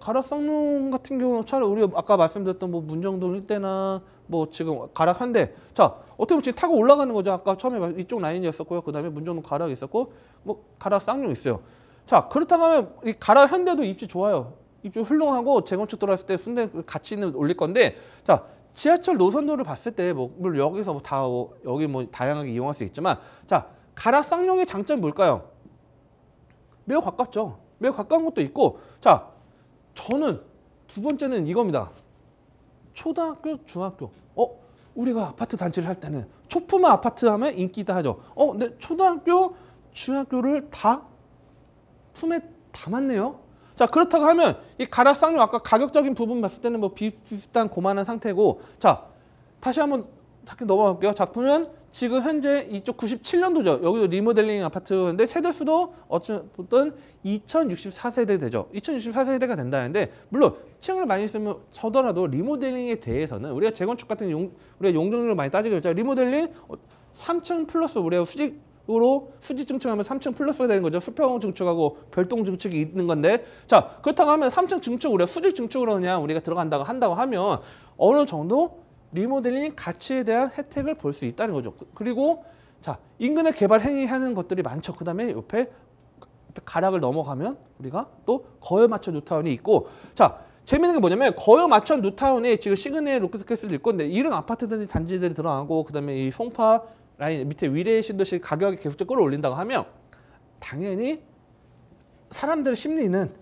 가락 쌍용 같은 경우는 차라리 우리 아까 말씀드렸던 뭐 문정동 일대나 뭐 지금 가락 한 대. 자, 어떻게 보면 지금 타고 올라가는 거죠. 아까 처음에 이쪽 라인이었었고요. 그다음에 문정동 가락이 있었고 뭐 가락 쌍용 있어요. 자, 그렇다고 하면 이 가락 현대도 입지 좋아요. 입지 훌륭하고 재건축 들어갔을 때 순대 가치는 올릴 건데, 자, 지하철 노선도를 봤을 때 뭐 물론 여기서 뭐 다 여기 뭐 다양하게 이용할 수 있지만, 자, 가락 쌍용의 장점 뭘까요? 매우 가깝죠. 매우 가까운 것도 있고, 자, 저는 두 번째는 이겁니다. 초등학교, 중학교. 우리가 아파트 단지를 할 때는 초품화 아파트 하면 인기다 하죠. 근데 초등학교, 중학교를 다 품에 담았네요. 자, 그렇다고 하면 이 가락 쌍용 아까 가격적인 부분 봤을 때는 뭐 비슷한 고만한 상태고, 자, 다시 한번 잠깐 넘어갈게요. 자, 보면 지금 현재 이쪽 97년도죠. 여기도 리모델링 아파트인데 세대수도 어쨌든 2064세대 되죠. 2064세대가 된다는데, 물론 층을 많이 쓰면 서더라도 리모델링에 대해서는 우리가 재건축 같은 우리가 용적률을 많이 따지게 되죠. 리모델링 3층 플러스 우리가 수직 증축하면 3층 플러스가 되는 거죠. 수평 증축하고 별동 증축이 있는 건데, 자, 그렇다고 하면 3층 증축 우리가 수직 증축으로 그냥 우리가 한다고 하면 어느 정도 리모델링 가치에 대한 혜택을 볼 수 있다는 거죠. 그리고 자, 인근에 개발 행위하는 것들이 많죠. 그다음에 옆에 가락을 넘어가면 우리가 또 거여 맞춰 뉴타운이 있고, 자, 재밌는 게 뭐냐면 거여 맞춰 뉴타운에 지금 시그널 로켓스도 있고, 근데 이런 아파트들이 단지들이 들어가고, 그다음에 이 송파 라인 밑에 위례 신도시 가격이 계속적으로 끌어올린다고 하면 당연히 사람들의 심리는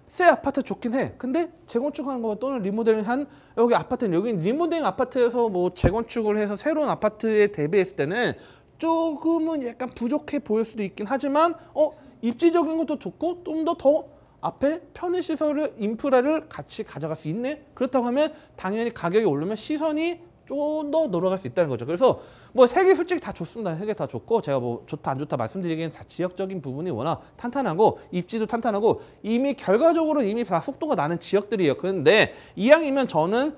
새 아파트 좋긴 해. 근데 재건축하는 거 또는 리모델링한 여기 아파트는 여기 리모델링 아파트에서 뭐 재건축을 해서 새로운 아파트에 대비했을 때는 조금은 약간 부족해 보일 수도 있긴 하지만 입지적인 것도 좋고 좀 더 앞에 편의시설을 인프라를 같이 가져갈 수 있네. 그렇다고 하면 당연히 가격이 오르면 시선이 좀 더 늘어갈 수 있다는 거죠. 그래서 뭐 세 개 솔직히 다 좋습니다. 세 개 다 좋고, 제가 뭐 좋다 안 좋다 말씀드리기엔 다 지역적인 부분이 워낙 탄탄하고 입지도 탄탄하고 이미 결과적으로 이미 다 속도가 나는 지역들이에요. 그런데 이왕이면 저는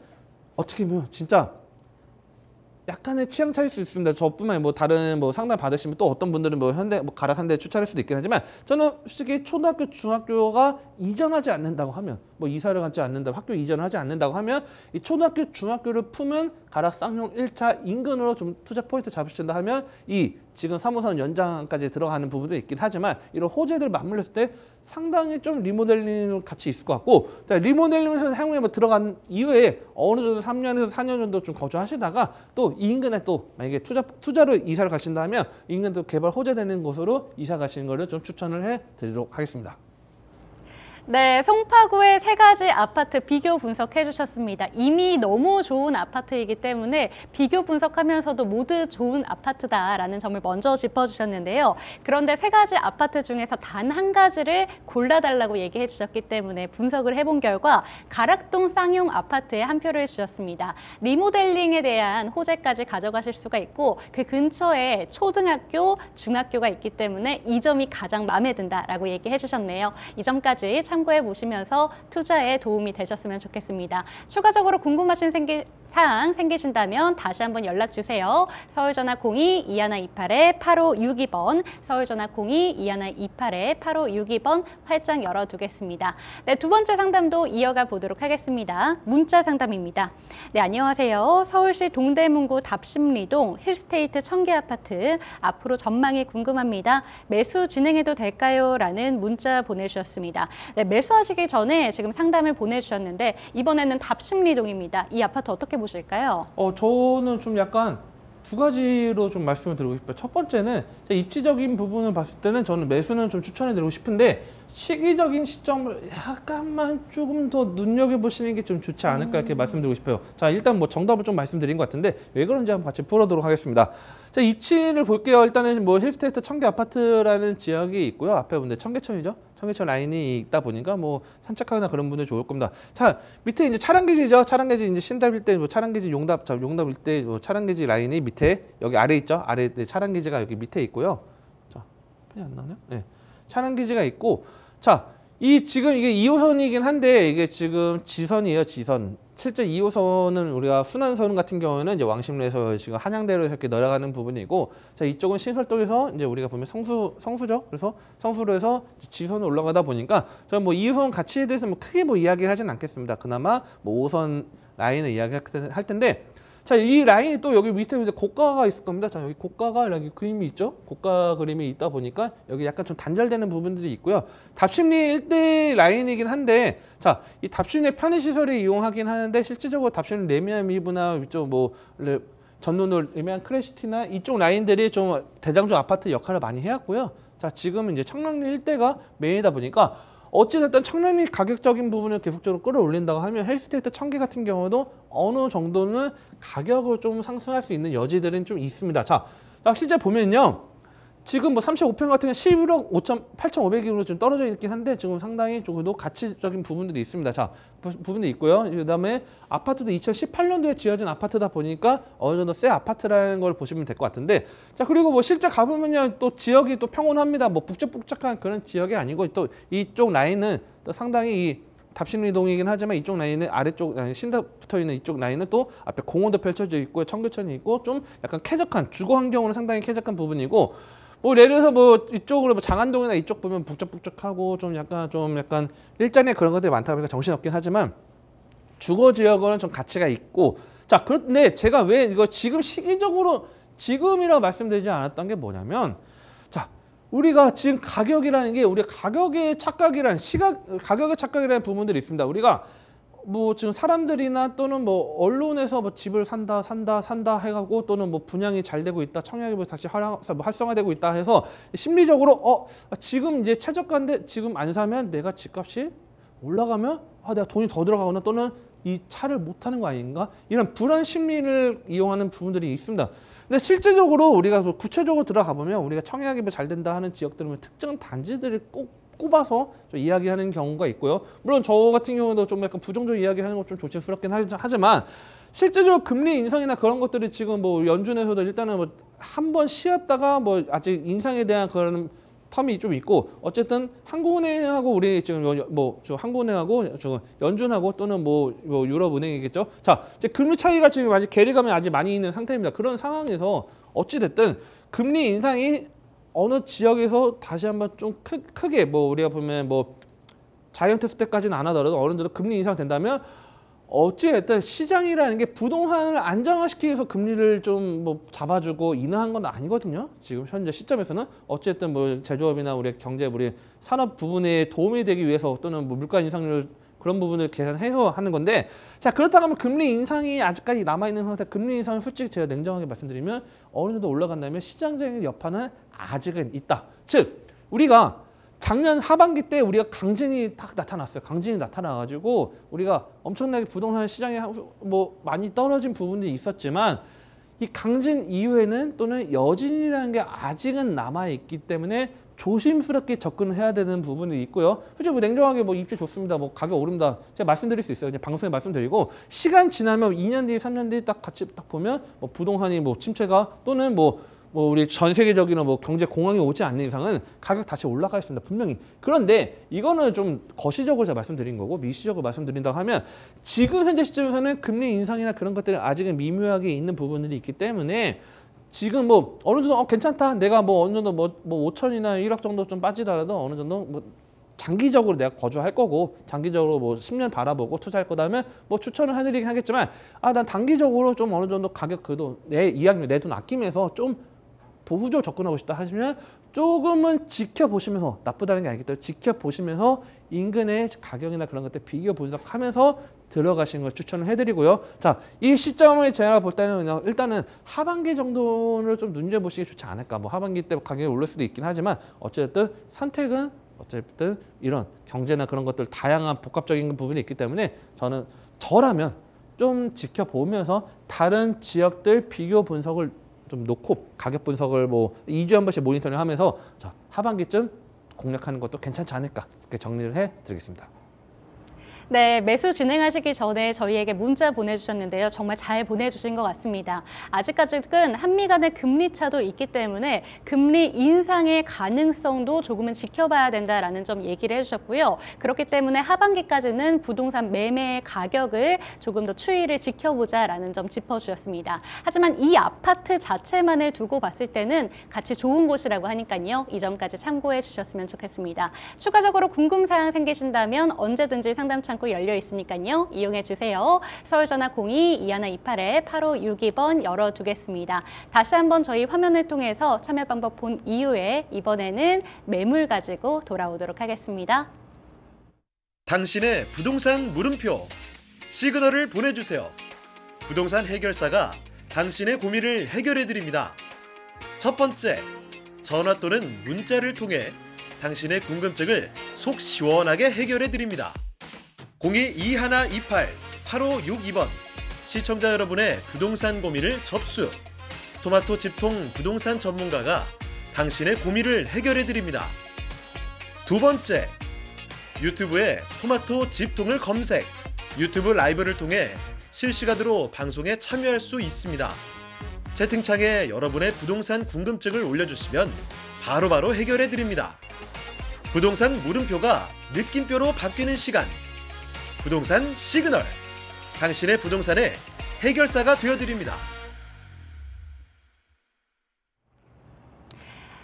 어떻게 보면 진짜 약간의 취향 차일 수 있습니다. 저뿐만 뭐 다른 뭐 상담 받으시면 또 어떤 분들은 뭐 현대 뭐 가락 현대 추천할 수도 있긴 하지만, 저는 솔직히 초등학교 중학교가 이전하지 않는다고 하면, 뭐 이사를 가지 않는다, 학교 이전하지 않는다고 하면 이 초등학교 중학교를 품은 가락 쌍용 1차 인근으로 좀 투자 포인트 잡으신다 하면 이 지금 3호선 연장까지 들어가는 부분도 있긴 하지만 이런 호재들 맞물렸을 때 상당히 좀 리모델링 같이 있을 것 같고, 리모델링에서 향후에 뭐 들어간 이후에 어느 정도 3년에서 4년 정도 좀 거주하시다가 또 이 인근에 또 만약에 투자로 이사를 가신다면 인근도 개발 호재되는 곳으로 이사 가시는 거를 좀 추천을 해드리도록 하겠습니다. 네, 송파구의 세 가지 아파트 비교 분석해 주셨습니다. 이미 너무 좋은 아파트이기 때문에 비교 분석하면서도 모두 좋은 아파트다라는 점을 먼저 짚어주셨는데요. 그런데 세 가지 아파트 중에서 단 한 가지를 골라달라고 얘기해 주셨기 때문에 분석을 해본 결과 가락동 쌍용 아파트에 한 표를 주셨습니다. 리모델링에 대한 호재까지 가져가실 수가 있고 그 근처에 초등학교, 중학교가 있기 때문에 이 점이 가장 마음에 든다라고 얘기해 주셨네요. 이 점까지 참고해 보시면서 투자에 도움이 되셨으면 좋겠습니다. 추가적으로 궁금하신 사항 생기신다면 다시 한번 연락 주세요. 서울전화 02-2128-8562번, 서울전화 02-2128-8562번 활짝 열어두겠습니다. 네, 두 번째 상담도 이어가 보도록 하겠습니다. 문자 상담입니다. 네, 안녕하세요. 서울시 동대문구 답심리동 힐스테이트 청계아파트 앞으로 전망이 궁금합니다. 매수 진행해도 될까요? 라는 문자 보내주셨습니다. 네, 매수하시기 전에 지금 상담을 보내주셨는데 이번에는 답심리동입니다. 이 아파트 어떻게 보실까요? 저는 좀 약간 두 가지로 좀 말씀을 드리고 싶어요. 첫 번째는 입지적인 부분을 봤을 때는 저는 매수는 좀 추천해 드리고 싶은데 시기적인 시점을 약간만 조금 더 눈여겨보시는 게 좀 좋지 않을까 이렇게 말씀드리고 싶어요. 자, 일단 뭐 정답을 좀 말씀드린 것 같은데 왜 그런지 한번 같이 풀어보도록 하겠습니다. 자, 입지를 볼게요. 일단은 뭐 힐스테이트 청계 아파트라는 지역이 있고요. 앞에 보는데 청계천이죠. 청계천 라인이 있다 보니까 뭐 산책하거나 그런 분들 좋을 겁니다. 자, 밑에 이제 차량기지죠. 차량기지 이제 신답일 때 뭐 차량기지 용답일 때 뭐 차량기지 라인이 밑에 여기 아래 있죠. 아래 차량기지가 여기 밑에 있고요. 자, 편이 안 나오네요. 네. 차량기지가 있고, 자, 이 지금 이게 2호선이긴 한데 이게 지금 지선이에요, 지선. 실제 2호선은 우리가 순환선 같은 경우에는 이제 왕십리에서 지금 한양대로에서 이렇게 내려가는 부분이고, 자, 이쪽은 신설동에서 이제 우리가 보면 성수죠. 그래서 성수로 해서 지선으로 올라가다 보니까 저는 뭐 2호선 가치에 대해서 뭐 크게 뭐 이야기를 하진 않겠습니다. 그나마 뭐 5호선 라인을 이야기할 텐데, 자, 이 라인이 또 여기 밑에 이제 고가가 있을 겁니다. 자, 여기 고가가 여기 그림이 있죠. 고가 그림이 있다 보니까 여기 약간 좀 단절되는 부분들이 있고요. 답심리 일대 라인이긴 한데, 자, 이 답심리 편의시설을 이용하긴 하는데 실질적으로 답심리 레미안 미브나 이쪽 뭐 전노노 레미안 크래시티나 이쪽 라인들이 좀 대장주 아파트 역할을 많이 해왔고요. 자, 지금은 이제 청량리 일대가 메인이다 보니까 어찌됐든 청량리 가격적인 부분을 계속적으로 끌어올린다고 하면 헬스테이트 청계 같은 경우도 어느 정도는 가격을 좀 상승할 수 있는 여지들은 좀 있습니다. 자, 실제 보면요. 지금 뭐 35평 같은 경우는 11억 8,500으로 좀 떨어져 있긴 한데 지금 상당히 조금도 가치적인 부분들이 있습니다. 자, 부분도 있고요. 그다음에 아파트도 2018년도에 지어진 아파트다 보니까 어느 정도 새 아파트라는 걸 보시면 될 것 같은데, 자, 그리고 뭐 실제 가보면요 또 지역이 또 평온합니다. 뭐 북적북적한 그런 지역이 아니고 또 이쪽 라인은 또 상당히 이 답심리동이긴 하지만 이쪽 라인은 아래쪽 신답 붙어 있는 이쪽 라인은 또 앞에 공원도 펼쳐져 있고 청계천이 있고 좀 약간 쾌적한 주거 환경으로 상당히 쾌적한 부분이고, 뭐 예를 들어서 뭐 이쪽으로 뭐 장안동이나 이쪽 보면 북적북적하고 좀 약간 일잔에 그런 것들이 많다 보니까 정신없긴 하지만 주거 지역은 좀 가치가 있고, 자, 그런데 제가 왜 이거 지금 시기적으로 지금이라고 말씀드리지 않았던 게 뭐냐면, 자, 우리가 지금 가격이라는 게 우리가 가격의 착각이라는 부분들이 있습니다. 우리가 뭐 지금 사람들이나 또는 뭐 언론에서 뭐 집을 산다 해가고 또는 뭐 분양이 잘 되고 있다, 청약이 뭐 다시 활성화되고 있다 해서 심리적으로 지금 이제 최저가인데 지금 안 사면 내가 집값이 올라가면 내가 돈이 더 들어가거나 또는 이 차를 못 타는 거 아닌가, 이런 불안 심리를 이용하는 부분들이 있습니다. 근데 실제적으로 우리가 구체적으로 들어가 보면 우리가 청약이 뭐 잘 된다 하는 지역들은 특정 단지들을 꼭 꼽아서 좀 이야기하는 경우가 있고요. 물론 저 같은 경우도 좀 약간 부정적으로 이야기하는 건 좀 조심스럽긴 하지만 실제적으로 금리 인상이나 그런 것들이 지금 뭐 연준에서도 일단은 뭐 한 번 쉬었다가 뭐 아직 인상에 대한 그런 텀이 좀 있고, 어쨌든 한국은행하고 우리 지금 한국은행하고 지금 연준하고 또는 뭐 유럽은행이겠죠. 자, 이제 금리 차이가 지금 아직 괴리감이 아직 많이 있는 상태입니다. 그런 상황에서 어찌 됐든 금리 인상이 어느 지역에서 다시 한번 좀 크게 뭐 우리가 보면 뭐 자이언트 스텝까지는 안 하더라도 어느 정도 금리 인상 된다면 어찌됐든 시장이라는 게 부동산을 안정화시키기 위해서 금리를 좀 뭐 잡아주고 인하한 건 아니거든요. 지금 현재 시점에서는 어찌됐든 뭐 제조업이나 우리 경제 우리 산업 부분에 도움이 되기 위해서 또는 뭐 물가 인상률 그런 부분을 계산해서 하는 건데, 자, 그렇다고 하면 금리 인상이 아직까지 남아있는 상태, 금리 인상은 솔직히 제가 냉정하게 말씀드리면 어느 정도 올라간다면 시장적인 여파는 아직은 있다. 즉 우리가 작년 하반기 때 우리가 강진이 딱 나타났어요. 강진이 나타나가지고 우리가 엄청나게 부동산 시장에 뭐 많이 떨어진 부분들이 있었지만 이 강진 이후에는 또는 여진이라는 게 아직은 남아있기 때문에 조심스럽게 접근을 해야 되는 부분이 있고요. 솔직히 뭐 냉정하게 뭐 입지 좋습니다, 뭐 가격 오릅니다, 제가 말씀드릴 수 있어요. 그냥 방송에 말씀드리고, 시간 지나면 2년 뒤, 3년 뒤 딱 같이 딱 보면 뭐 부동산이 뭐 침체가 또는 뭐 우리 전 세계적인 뭐 경제 공황이 오지 않는 이상은 가격 다시 올라가 있습니다, 분명히. 그런데 이거는 좀 거시적으로 제가 말씀드린 거고 미시적으로 말씀드린다고 하면 지금 현재 시점에서는 금리 인상이나 그런 것들이 아직은 미묘하게 있는 부분들이 있기 때문에 지금 뭐 어느 정도 괜찮다, 내가 뭐 어느 정도 뭐 5천이나 1억 정도 좀 빠지더라도 어느 정도 뭐 장기적으로 내가 거주할 거고 장기적으로 뭐 10년 바라보고 투자할 거다면 뭐 추천을 해드리긴 하겠지만, 난 단기적으로 좀 어느 정도 가격 그래도 내 이왕이면 내 돈 아끼면서 좀 보수적으로 접근하고 싶다 하시면 조금은 지켜보시면서, 나쁘다는 게 아니기 때문에 지켜보시면서 인근의 가격이나 그런 것들 비교 분석하면서 들어가시는 걸 추천을 해드리고요. 자, 이 시점을 제가 볼 때는 일단은 하반기 정도를 좀 눈여보시기 좋지 않을까. 뭐 하반기 때 가격이 오를 수도 있긴 하지만 어쨌든 선택은 어쨌든 이런 경제나 그런 것들 다양한 복합적인 부분이 있기 때문에 저라면 좀 지켜보면서 다른 지역들 비교 분석을 좀 놓고 가격 분석을 뭐 2주에 한 번씩 모니터링 하면서 자, 하반기쯤 공략하는 것도 괜찮지 않을까 이렇게 정리를 해드리겠습니다. 네, 매수 진행하시기 전에 저희에게 문자 보내주셨는데요. 정말 잘 보내주신 것 같습니다. 아직까지는 한미 간의 금리 차도 있기 때문에 금리 인상의 가능성도 조금은 지켜봐야 된다라는 점 얘기를 해주셨고요. 그렇기 때문에 하반기까지는 부동산 매매 가격을 조금 더 추이를 지켜보자라는 점 짚어주셨습니다. 하지만 이 아파트 자체만을 두고 봤을 때는 가치 좋은 곳이라고 하니까요. 이 점까지 참고해 주셨으면 좋겠습니다. 추가적으로 궁금사항 생기신다면 언제든지 상담 창구 열려 있으니까요. 이용해 주세요. 서울전화 02-2128-8562번 열어두겠습니다. 다시 한번 저희 화면을 통해서 참여 방법 본 이후에 이번에는 매물 가지고 돌아오도록 하겠습니다. 당신의 부동산 물음표 시그널을 보내주세요. 부동산 해결사가 당신의 고민을 해결해드립니다. 첫 번째, 전화 또는 문자를 통해 당신의 궁금증을 속 시원하게 해결해드립니다. 02-2128-8562번 시청자 여러분의 부동산 고민을 접수. 토마토 집통 부동산 전문가가 당신의 고민을 해결해드립니다. 두 번째, 유튜브에 토마토 집통을 검색. 유튜브 라이브를 통해 실시간으로 방송에 참여할 수 있습니다. 채팅창에 여러분의 부동산 궁금증을 올려주시면 바로바로 해결해드립니다. 부동산 물음표가 느낌표로 바뀌는 시간. 부동산 시그널. 당신의 부동산의 해결사가 되어드립니다.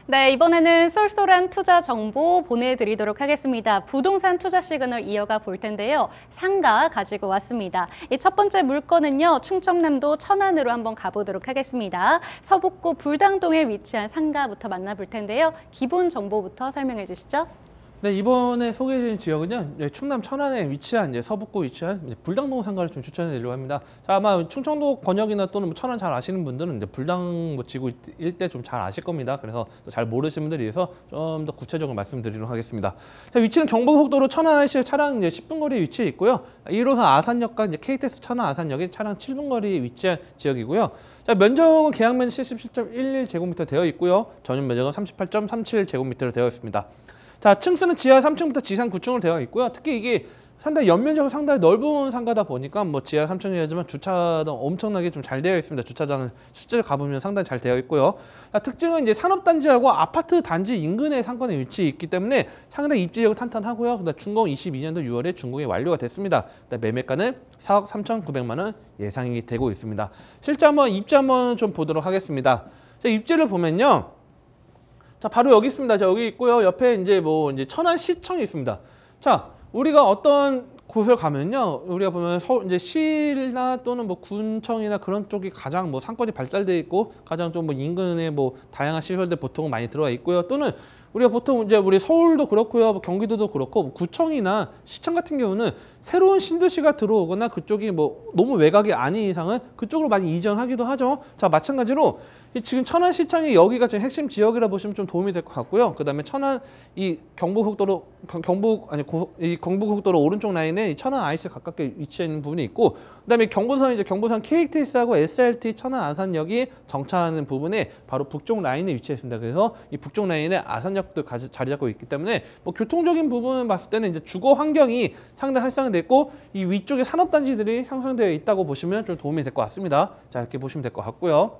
네, 이번에는 쏠쏠한 투자 정보 보내드리도록 하겠습니다. 부동산 투자 시그널 이어가 볼 텐데요. 상가 가지고 왔습니다. 이 첫 번째 물건은요. 충청남도 천안으로 한번 가보도록 하겠습니다. 서북구 불당동에 위치한 상가부터 만나볼 텐데요. 기본 정보부터 설명해 주시죠. 네, 이번에 소개해드린 지역은요, 충남 천안에 위치한 서북구 위치한 불당동 상가를 좀 추천해드리려고 합니다. 자, 아마 충청도 권역이나 또는 천안 잘 아시는 분들은 불당 지구 일대 좀 잘 아실 겁니다. 그래서 잘 모르시는 분들을 위해서 좀 더 구체적으로 말씀드리도록 하겠습니다. 자, 위치는 경부고속도로 천안시 차량 10분 거리에 위치해 있고요. 1호선 아산역과 KTX 천안 아산역에 차량 7분 거리에 위치한 지역이고요. 자, 면적은 계약면 77.11제곱미터 되어 있고요. 전용 면적은 38.37제곱미터로 되어 있습니다. 자, 층수는 지하 3층부터 지상 9층으로 되어 있고요. 특히 이게 상당히 연면적으로 상당히 넓은 상가다 보니까 지하 3층이지만 주차도 엄청나게 좀 잘 되어 있습니다. 주차장은 실제로 가보면 상당히 잘 되어 있고요. 자, 특징은 이제 산업단지하고 아파트 단지 인근의 상권에 위치해 있기 때문에 상당히 입지력은 탄탄하고요. 그다음 준공 22년도 6월에 준공이 완료가 됐습니다. 매매가는 4억 3,900만 원 예상이 되고 있습니다. 실제 입지 한번 좀 보도록 하겠습니다. 자, 입지를 보면요. 자, 바로 여기 있습니다. 자, 여기 있고요. 옆에 이제 천안시청이 있습니다. 자, 우리가 어떤 곳을 가면요. 우리가 보면 이제 시나 또는 군청이나 그런 쪽이 가장 상권이 발달되어 있고 가장 좀 인근에 다양한 시설들 보통 많이 들어와 있고요. 또는 우리가 보통 이제 우리 서울도 그렇고요. 경기도도 그렇고 구청이나 시청 같은 경우는 새로운 신도시가 들어오거나 그쪽이 너무 외곽이 아닌 이상은 그쪽으로 많이 이전하기도 하죠. 자, 마찬가지로 지금 천안시청이 여기가 지금 핵심 지역이라 보시면 좀 도움이 될 것 같고요. 그다음에 천안 이 경부고속도로 경부고속도로 오른쪽 라인에 이 천안 IC 가깝게 위치해 있는 부분이 있고, 그다음에 경부선 KTX하고 SRT 천안 아산역이 정차하는 부분에 바로 북쪽 라인에 위치해 있습니다. 그래서 이 북쪽 라인에 아산역도 자리 잡고 있기 때문에 교통적인 부분을 봤을 때는 이제 주거 환경이 상당히 활성화됐고 이 위쪽에 산업단지들이 형성되어 있다고 보시면 좀 도움이 될 것 같습니다. 자, 이렇게 보시면 될 것 같고요.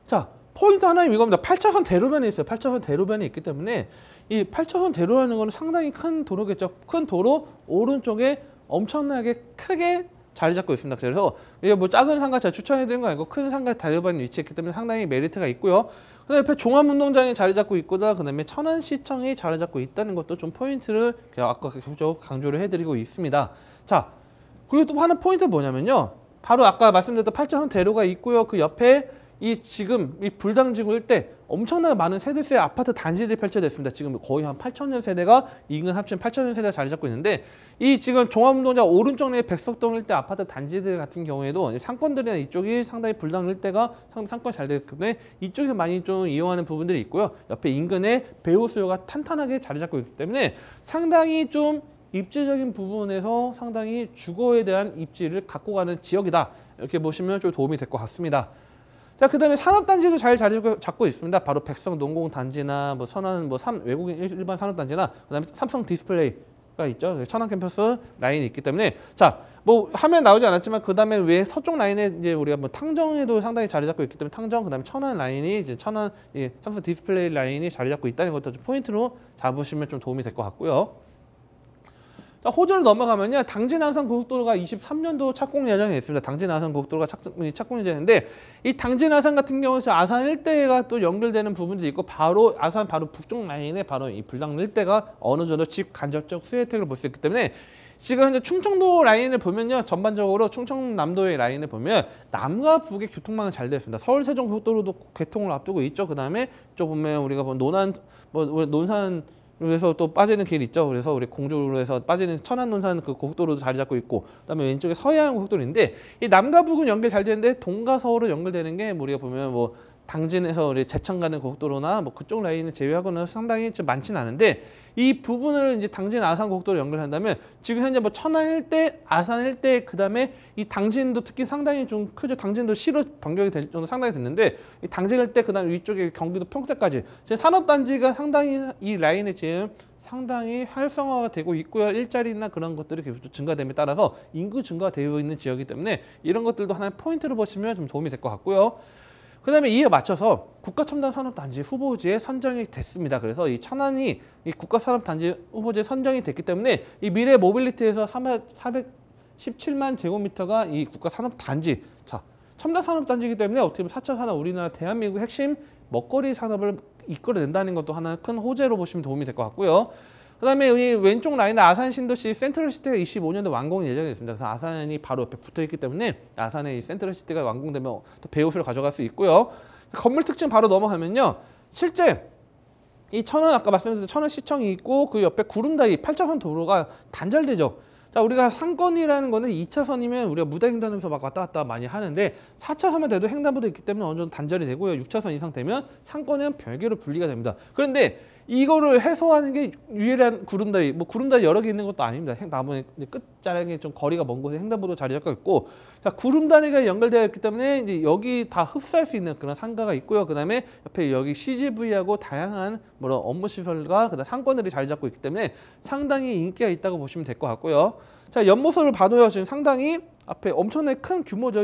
자, 포인트 하나는 이겁니다. 8차선 대로변에 있어요. 8차선 대로변에 있기 때문에 이 8차선 대로라는 거는 상당히 큰 도로겠죠. 큰 도로 오른쪽에 엄청나게 크게 자리 잡고 있습니다. 그래서 이게 작은 상가 제가 추천해드린 거 아니고 큰 상가 대로변에 위치했기 때문에 상당히 메리트가 있고요. 그다음에 옆에 종합운동장이 자리 잡고 있고다. 그다음에 천안시청이 자리 잡고 있다는 것도 좀 포인트를 아까 계속 강조를 해드리고 있습니다. 자, 그리고 또 하나 포인트 뭐냐면요. 바로 아까 말씀드렸던 8차선 대로가 있고요. 그 옆에 지금 이 불당지구 일대 엄청나게 많은 세대수의 아파트 단지들이 펼쳐졌습니다. 지금 거의 한 8,000여 세대가 인근 합치면 8,000여 세대가 자리 잡고 있는데 이 지금 종합운동장 오른쪽 내 백석동 일대 아파트 단지들 같은 경우에도 상권들이나 이쪽이 상당히 불당 일대가 상권이 잘 되기 때문에 이쪽에 많이 좀 이용하는 부분들이 있고요. 옆에 인근에 배우 수요가 탄탄하게 자리 잡고 있기 때문에 상당히 좀 입지적인 부분에서 상당히 주거에 대한 입지를 갖고 가는 지역이다. 이렇게 보시면 좀 도움이 될 것 같습니다. 자, 그다음에 산업단지도 잘 자리 잡고 있습니다. 바로 백성 농공단지나 뭐 천안 외국인 일반 산업단지나 그다음에 삼성 디스플레이가 있죠. 천안 캠퍼스 라인이 있기 때문에 자, 뭐 화면 나오지 않았지만 그다음에 외 서쪽 라인에 이제 우리가 뭐 탕정에도 상당히 자리 잡고 있기 때문에 탕정 그다음에 천안 라인이 이제 천안 삼성 디스플레이 라인이 자리 잡고 있다는 것도 좀 포인트로 잡으시면 좀 도움이 될 것 같고요. 자, 호주로 넘어가면요. 당진-아산 고속도로가 23년도 착공 예정에 있습니다. 당진-아산 고속도로가 착공 예정인데 이 당진-아산 같은 경우는 아산 일대가 또 연결되는 부분들이 있고 바로 아산 바로 북쪽 라인에 바로 이 불당 일대가 어느 정도 직 간접적 수혜 혜택을 볼 수 있기 때문에 지금 현재 충청도 라인을 보면요. 전반적으로 충청남도의 라인을 보면 남과 북의 교통망은 잘 되어 있습니다. 서울 세종 고속도로도 개통을 앞두고 있죠. 그다음에 또 보면 우리가 논산 그래서 또 빠지는 길 있죠. 그래서 우리 공주에서 빠지는 천안 논산 그 고속도로도 자리 잡고 있고, 그다음에 왼쪽에 서해안 고속도로인데 이 남과 북은 연결 잘 되는데 동과 서울은 연결되는 게 우리가 보면 뭐 당진에서 우리 제천 가는 고속도로나 뭐 그쪽 라인을 제외하고는 상당히 좀 많지는 않은데 이 부분을 이제 당진 아산 고속도로 연결한다면 지금 현재 뭐 천안 일대, 아산 일대 그다음에 이 당진도 특히 상당히 좀 크죠. 당진도 시로 변경이 될 정도 상당히 됐는데 이 당진 일대 그다음에 위쪽에 경기도 평택까지 지금 산업단지가 상당히 이 라인에 지금 상당히 활성화가 되고 있고요. 일자리나 그런 것들이 계속 증가됨에 따라서 인구 증가가 되고 있는 지역이기 때문에 이런 것들도 하나의 포인트로 보시면 좀 도움이 될 것 같고요. 그다음에 이에 맞춰서 국가첨단산업단지 후보지에 선정이 됐습니다. 그래서 이 천안이 이 국가산업단지 후보지에 선정이 됐기 때문에 이 미래 모빌리티에서 417만 제곱미터가 이 국가산업단지, 자, 첨단산업단지이기 때문에 어떻게 보면 4차 산업 우리나라 대한민국 핵심 먹거리 산업을 이끌어낸다는 것도 하나 큰 호재로 보시면 도움이 될 것 같고요. 그다음에 이 왼쪽 라인은 아산 신도시 센트럴시티가 25년도 완공 예정이 있습니다. 그래서 아산이 바로 옆에 붙어 있기 때문에 아산의 이 센트럴시티가 완공되면 또 배옷을 가져갈 수 있고요. 건물 특징 바로 넘어가면요. 실제 이 천안 아까 말씀드린 천안시청이 있고 그 옆에 구름다리 8차선 도로가 단절되죠. 자, 우리가 상권이라는 거는 2차선이면 우리가 무단횡단하면서 막 왔다 갔다 많이 하는데 4차선만 돼도 횡단보도 있기 때문에 어느 정도 단절이 되고요. 6차선 이상 되면 상권은 별개로 분리가 됩니다. 그런데 이거를 해소하는 게 유일한 구름다리, 뭐 구름다리 여러 개 있는 것도 아닙니다. 나무의 끝자락에 좀 거리가 먼 곳에 횡단보도 자리 잡고 있고, 자, 구름다리가 연결되어 있기 때문에 이제 여기 다 흡수할 수 있는 그런 상가가 있고요. 그다음에 옆에 여기 CGV하고 다양한 업무 시설과 그다음 상권들이 자리 잡고 있기 때문에 상당히 인기가 있다고 보시면 될 것 같고요. 자, 옆모습을 봐도요. 지금 상당히 앞에 엄청나게 큰 규모죠.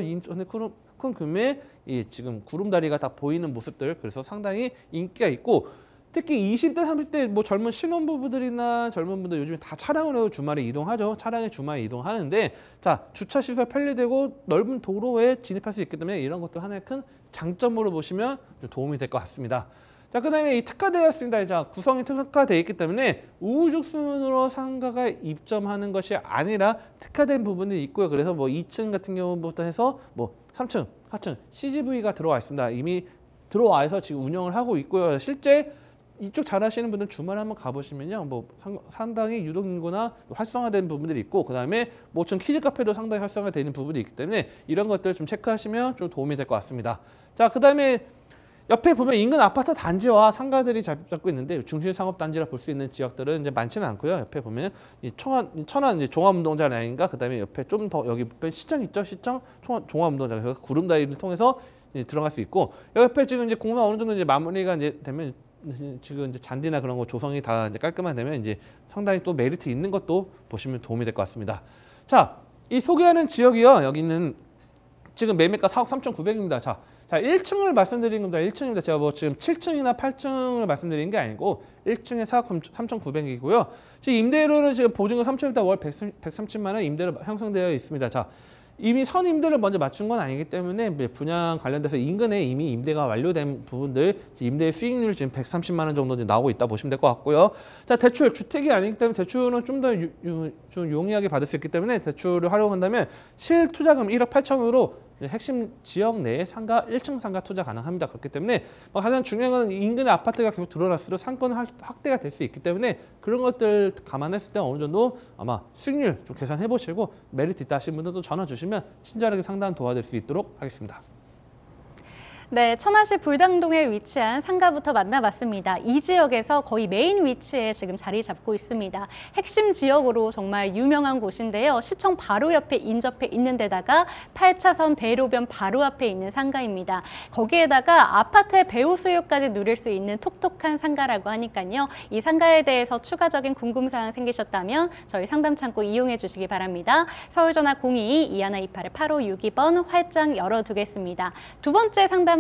큰 규모의 이 지금 구름다리가 다 보이는 모습들. 그래서 상당히 인기가 있고. 특히 20대, 30대 뭐 젊은 신혼부부들이나 젊은 분들 요즘에 다 차량으로 주말에 이동하죠. 차량에 주말에 이동하는데 자, 주차 시설 편리되고 넓은 도로에 진입할 수 있기 때문에 이런 것도 하나의 큰 장점으로 보시면 좀 도움이 될 것 같습니다. 자, 그다음에 이 특화되어 있습니다. 자, 구성이 특화되어 있기 때문에 우후죽순으로 상가가 입점하는 것이 아니라 특화된 부분이 있고요. 그래서 뭐 2층 같은 경우부터 해서 뭐 3층, 4층 CGV가 들어와 있습니다. 이미 들어와서 지금 운영을 하고 있고요. 실제 이쪽 잘 하시는 분들은 주말에 한번 가보시면요, 뭐 상당히 유동인구나 활성화된 부분들이 있고, 그 다음에 뭐 좀 키즈 카페도 상당히 활성화되는 부분이 있기 때문에 이런 것들 좀 체크하시면 좀 도움이 될 것 같습니다. 자, 그 다음에 옆에 보면 인근 아파트 단지와 상가들이 잡고 있는데 중심 상업 단지라 볼 수 있는 지역들은 이제 많지는 않고요. 옆에 보면 이 천안 이제 종합운동장 라인과 그 다음에 옆에 좀 더 여기 시청 있죠, 시청 종합운동장, 그래서 구름다리를 통해서 들어갈 수 있고, 옆에 지금 이제 공사 어느 정도 이제 마무리가 이제 되면. 지금 이제 잔디나 그런 거 조성이 다 이제 깔끔한 되면 이제 상당히 또 메리트 있는 것도 보시면 도움이 될 것 같습니다. 자, 이 소개하는 지역이요. 여기는 지금 매매가 4억 3,900입니다. 자, 1층을 말씀드린 겁니다. 1층입니다. 제가 뭐 지금 7층이나 8층을 말씀드린 게 아니고 1층에 4억 3,900이고요. 지금 임대료는 지금 보증금 3,000일당 월 130만 원 임대료 형성되어 있습니다. 자, 이미 선임대를 먼저 맞춘 건 아니기 때문에 분양 관련돼서 인근에 이미 임대가 완료된 부분들 임대 수익률 지금 130만 원 정도 나오고 있다 보시면 될 것 같고요. 자, 대출 주택이 아니기 때문에 대출은 좀 더 좀 용이하게 받을 수 있기 때문에 대출을 활용한다면 실투자금 1억 8천으로 핵심 지역 내에 상가 1층 상가 투자 가능합니다. 그렇기 때문에 가장 중요한 건 인근의 아파트가 계속 들어날수록 상권 확대가 될 수 있기 때문에 그런 것들 감안했을 때 어느 정도 아마 수익률 좀 계산해 보시고 메리트 있다 하시는 분들도 전화 주시면 친절하게 상담 도와드릴 수 있도록 하겠습니다. 네, 천안시 불당동에 위치한 상가부터 만나봤습니다. 이 지역에서 거의 메인 위치에 지금 자리 잡고 있습니다. 핵심 지역으로 정말 유명한 곳인데요. 시청 바로 옆에 인접해 있는 데다가 8차선 대로변 바로 앞에 있는 상가입니다. 거기에다가 아파트의 배후 수요까지 누릴 수 있는 톡톡한 상가라고 하니까요. 이 상가에 대해서 추가적인 궁금사항 생기셨다면 저희 상담창구 이용해 주시기 바랍니다. 서울전화 02-2128-8562번 활짝 열어두겠습니다. 두 번째 상담도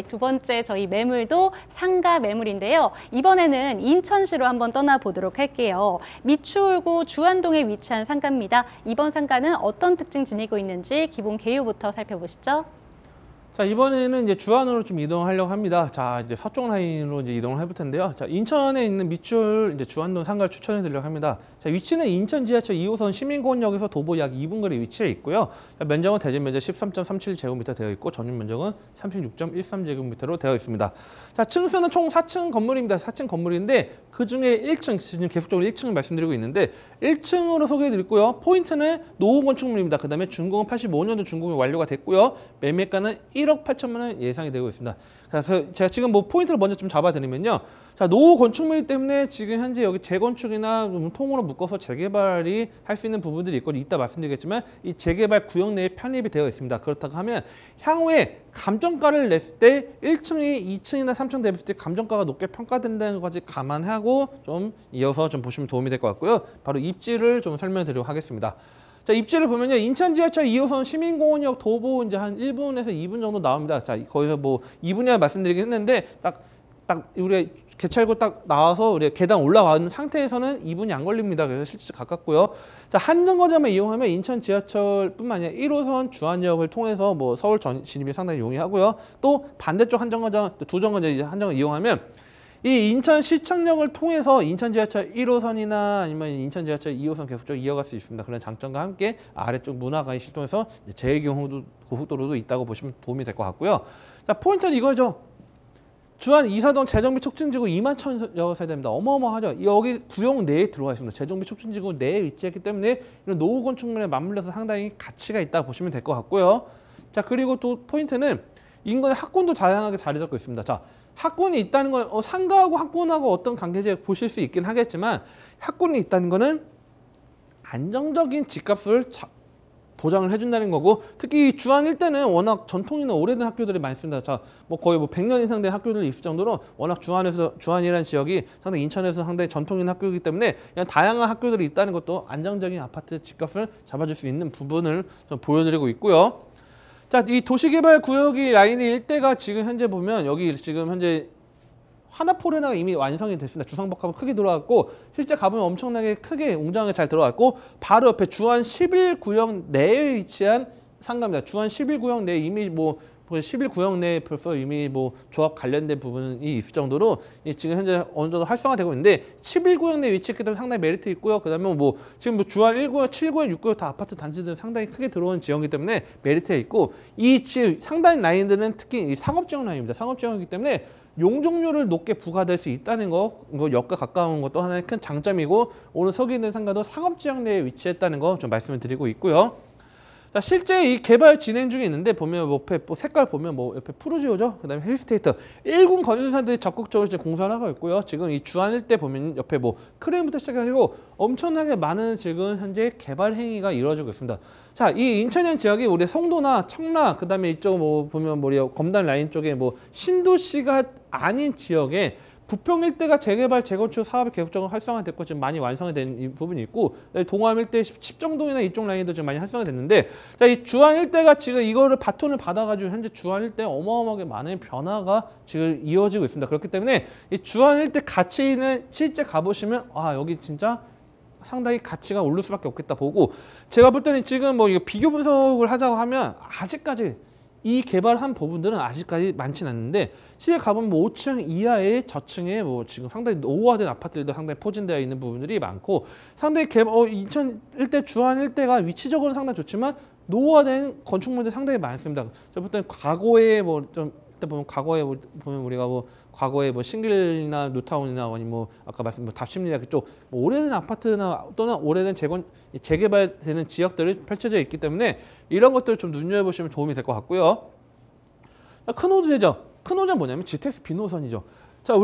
두 번째 저희 매물도 상가 매물인데요. 이번에는 인천시로 한번 떠나보도록 할게요. 미추홀구 주안동에 위치한 상가입니다. 이번 상가는 어떤 특징 지니고 있는지 기본 개요부터 살펴보시죠. 자, 이번에는 이제 주안으로 좀 이동하려고 합니다. 자, 이제 서쪽 라인으로 이제 이동을 해볼 텐데요. 자, 인천에 있는 미추홀 이제 주안동 상가를 추천해 드리려고 합니다. 자, 위치는 인천 지하철 2호선 시민공원역에서 도보 약 2분 거리 위치해 있고요. 자, 면적은 대지 면적 13.37제곱미터 되어 있고 전용 면적은 36.13제곱미터로 되어 있습니다. 자, 층수는 총 4층 건물입니다. 4층 건물인데 그 중에 1층, 지금 계속적으로 1층을 말씀드리고 있는데 1층으로 소개해 드리고요. 포인트는 노후 건축물입니다. 그 다음에 준공은 85년도 준공이 완료가 됐고요. 매매가는 1억 8천만 원 예상이 되고 있습니다. 그래서 제가 지금 뭐 포인트를 먼저 좀 잡아드리면요. 자, 노후 건축물이기 때문에 지금 현재 여기 재건축이나 통으로 묶어서 재개발이 할 수 있는 부분들이 있고 이따 말씀드리겠지만 이 재개발 구역 내에 편입이 되어 있습니다. 그렇다고 하면 향후에 감정가를 냈을 때 1층이 2층이나 3층 대비했을 때 감정가가 높게 평가된다는 것까지 감안하고 좀 이어서 좀 보시면 도움이 될 것 같고요. 바로 입지를 좀 설명드리도록 하겠습니다. 자, 입지를 보면요. 인천 지하철 2호선 시민공원역 도보 이제 한 1분에서 2분 정도 나옵니다. 자, 거기서 뭐 2분이나 말씀드리긴 했는데 딱 우리 개찰구 딱 나와서 우리 계단 올라가는 상태에서는 2분이 안 걸립니다. 그래서 실제 가깝고요. 자, 한 정거장만 이용하면 인천 지하철뿐만 아니라 1호선 주안역을 통해서 뭐 서울 진입이 상당히 용이하고요. 또 반대쪽 한 정거장, 두 정거장 이제 한 정거 이용하면 이 인천 시청역을 통해서 인천 지하철 1호선이나 아니면 인천 지하철 2호선 계속적으로 이어갈 수 있습니다. 그런 장점과 함께 아래쪽 문화관이 실동해서 제2경호도 고속도로도 있다고 보시면 도움이 될 것 같고요. 자, 포인트는 이거죠. 주안 이사동 재정비 촉진지구 2만 1,000여 세대입니다. 어마어마하죠. 여기 구역 내에 들어와 있습니다. 재정비 촉진지구 내에 위치했기 때문에 이런 노후 건축물에 맞물려서 상당히 가치가 있다고 보시면 될 것 같고요. 자, 그리고 또 포인트는 인근의 학군도 다양하게 자리 잡고 있습니다. 자, 학군이 있다는 건 상가하고 학군하고 어떤 관계제 보실 수 있긴 하겠지만 학군이 있다는 거는 안정적인 집값을 보장을 해준다는 거고 특히 주안 일대는 워낙 전통 있는 오래된 학교들이 많습니다. 자, 뭐 거의 뭐 100년 이상 된 학교들이 있을 정도로 워낙 주안이라는 지역이 상당히 인천에서 상당히 전통 있는 학교이기 때문에 그냥 다양한 학교들이 있다는 것도 안정적인 아파트 집값을 잡아줄 수 있는 부분을 좀 보여드리고 있고요. 자, 이 도시개발 구역이 라인이 일대가 지금 현재 보면 여기 지금 현재 하나포레나가 이미 완성이 됐습니다. 주상복합은 크게 들어갔고 실제 가보면 엄청나게 크게 웅장하게 잘 들어갔고 바로 옆에 주안 11구역 내에 위치한 상가입니다. 주안 11구역 내에 이미 뭐 11구역 내에 벌써 이미 뭐 조합 관련된 부분이 있을 정도로 지금 현재 어느 정도 활성화되고 있는데 11구역 내에 위치했기 때문에 상당히 메리트 있고요. 그다음에 뭐 지금 뭐 주안 1구역, 7구역, 6구역 다 아파트 단지들은 상당히 크게 들어온 지역이기 때문에 메리트가 있고 이 지역 상당 라인들은 특히 이 상업지역 라인입니다. 상업지역이기 때문에 용적률을 높게 부과될 수 있다는 거, 이거 역과 가까운 것도 하나의 큰 장점이고 오늘 소개해 드린 상가도 상업지역 내에 위치했다는 거 좀 말씀을 드리고 있고요. 자, 실제 이 개발 진행 중에 있는데 보면 뭐 옆에 뭐 색깔 보면 뭐 옆에 푸르지오죠. 그다음에 힐스테이트 1군 건설사들이 적극적으로 이제 공사를 하고 있고요. 지금 이 주안 일대 보면 옆에 뭐 크레인부터 시작해가지고 엄청나게 많은 지금 현재 개발 행위가 이루어지고 있습니다. 자, 이 인천현 지역이 우리 송도나 청라 그다음에 이쪽 뭐 보면 뭐 검단 라인 쪽에 뭐 신도시가 아닌 지역에 부평 일대가 재개발, 재건축 사업이 계속적으로 활성화됐고 지금 많이 완성이 된 부분이 있고 동암 일대 십정동이나 이쪽 라인도 지금 많이 활성화 됐는데 자, 이 주안 일대가 지금 이거를 바톤을 받아가지고 현재 주안 일대 어마어마하게 많은 변화가 지금 이어지고 있습니다. 그렇기 때문에 이 주안 일대 가치는 실제 가보시면 아, 여기 진짜 상당히 가치가 오를 수밖에 없겠다 보고 제가 볼 때는 지금 뭐 이거 비교 분석을 하자고 하면 아직까지 이 개발한 부분들은 아직까지 많지는 않는데 실제 가보면 뭐 5층 이하의 저층에 뭐 지금 상당히 노후화된 아파트들도 상당히 포진되어 있는 부분들이 많고 상당히 인천 일대 주안 일대가 위치적으로는 상당히 좋지만 노후화된 건축물들이 상당히 많습니다. 저 볼 때는 과거에 뭐 좀 그때 보면 과거에 보면 우리가 뭐 과거에 뭐 싱글이나 뉴타운이나 아니 뭐 아까 말씀 뭐 답심리나 그쪽 뭐 오래된 아파트나 또는 오래된 재개발되는 지역들이 펼쳐져 있기 때문에 이런 것들을 좀 눈여겨보시면 도움이 될 것 같고요. 큰 호재죠. 큰 호재는 뭐냐면 GTX B 노선이죠. 자,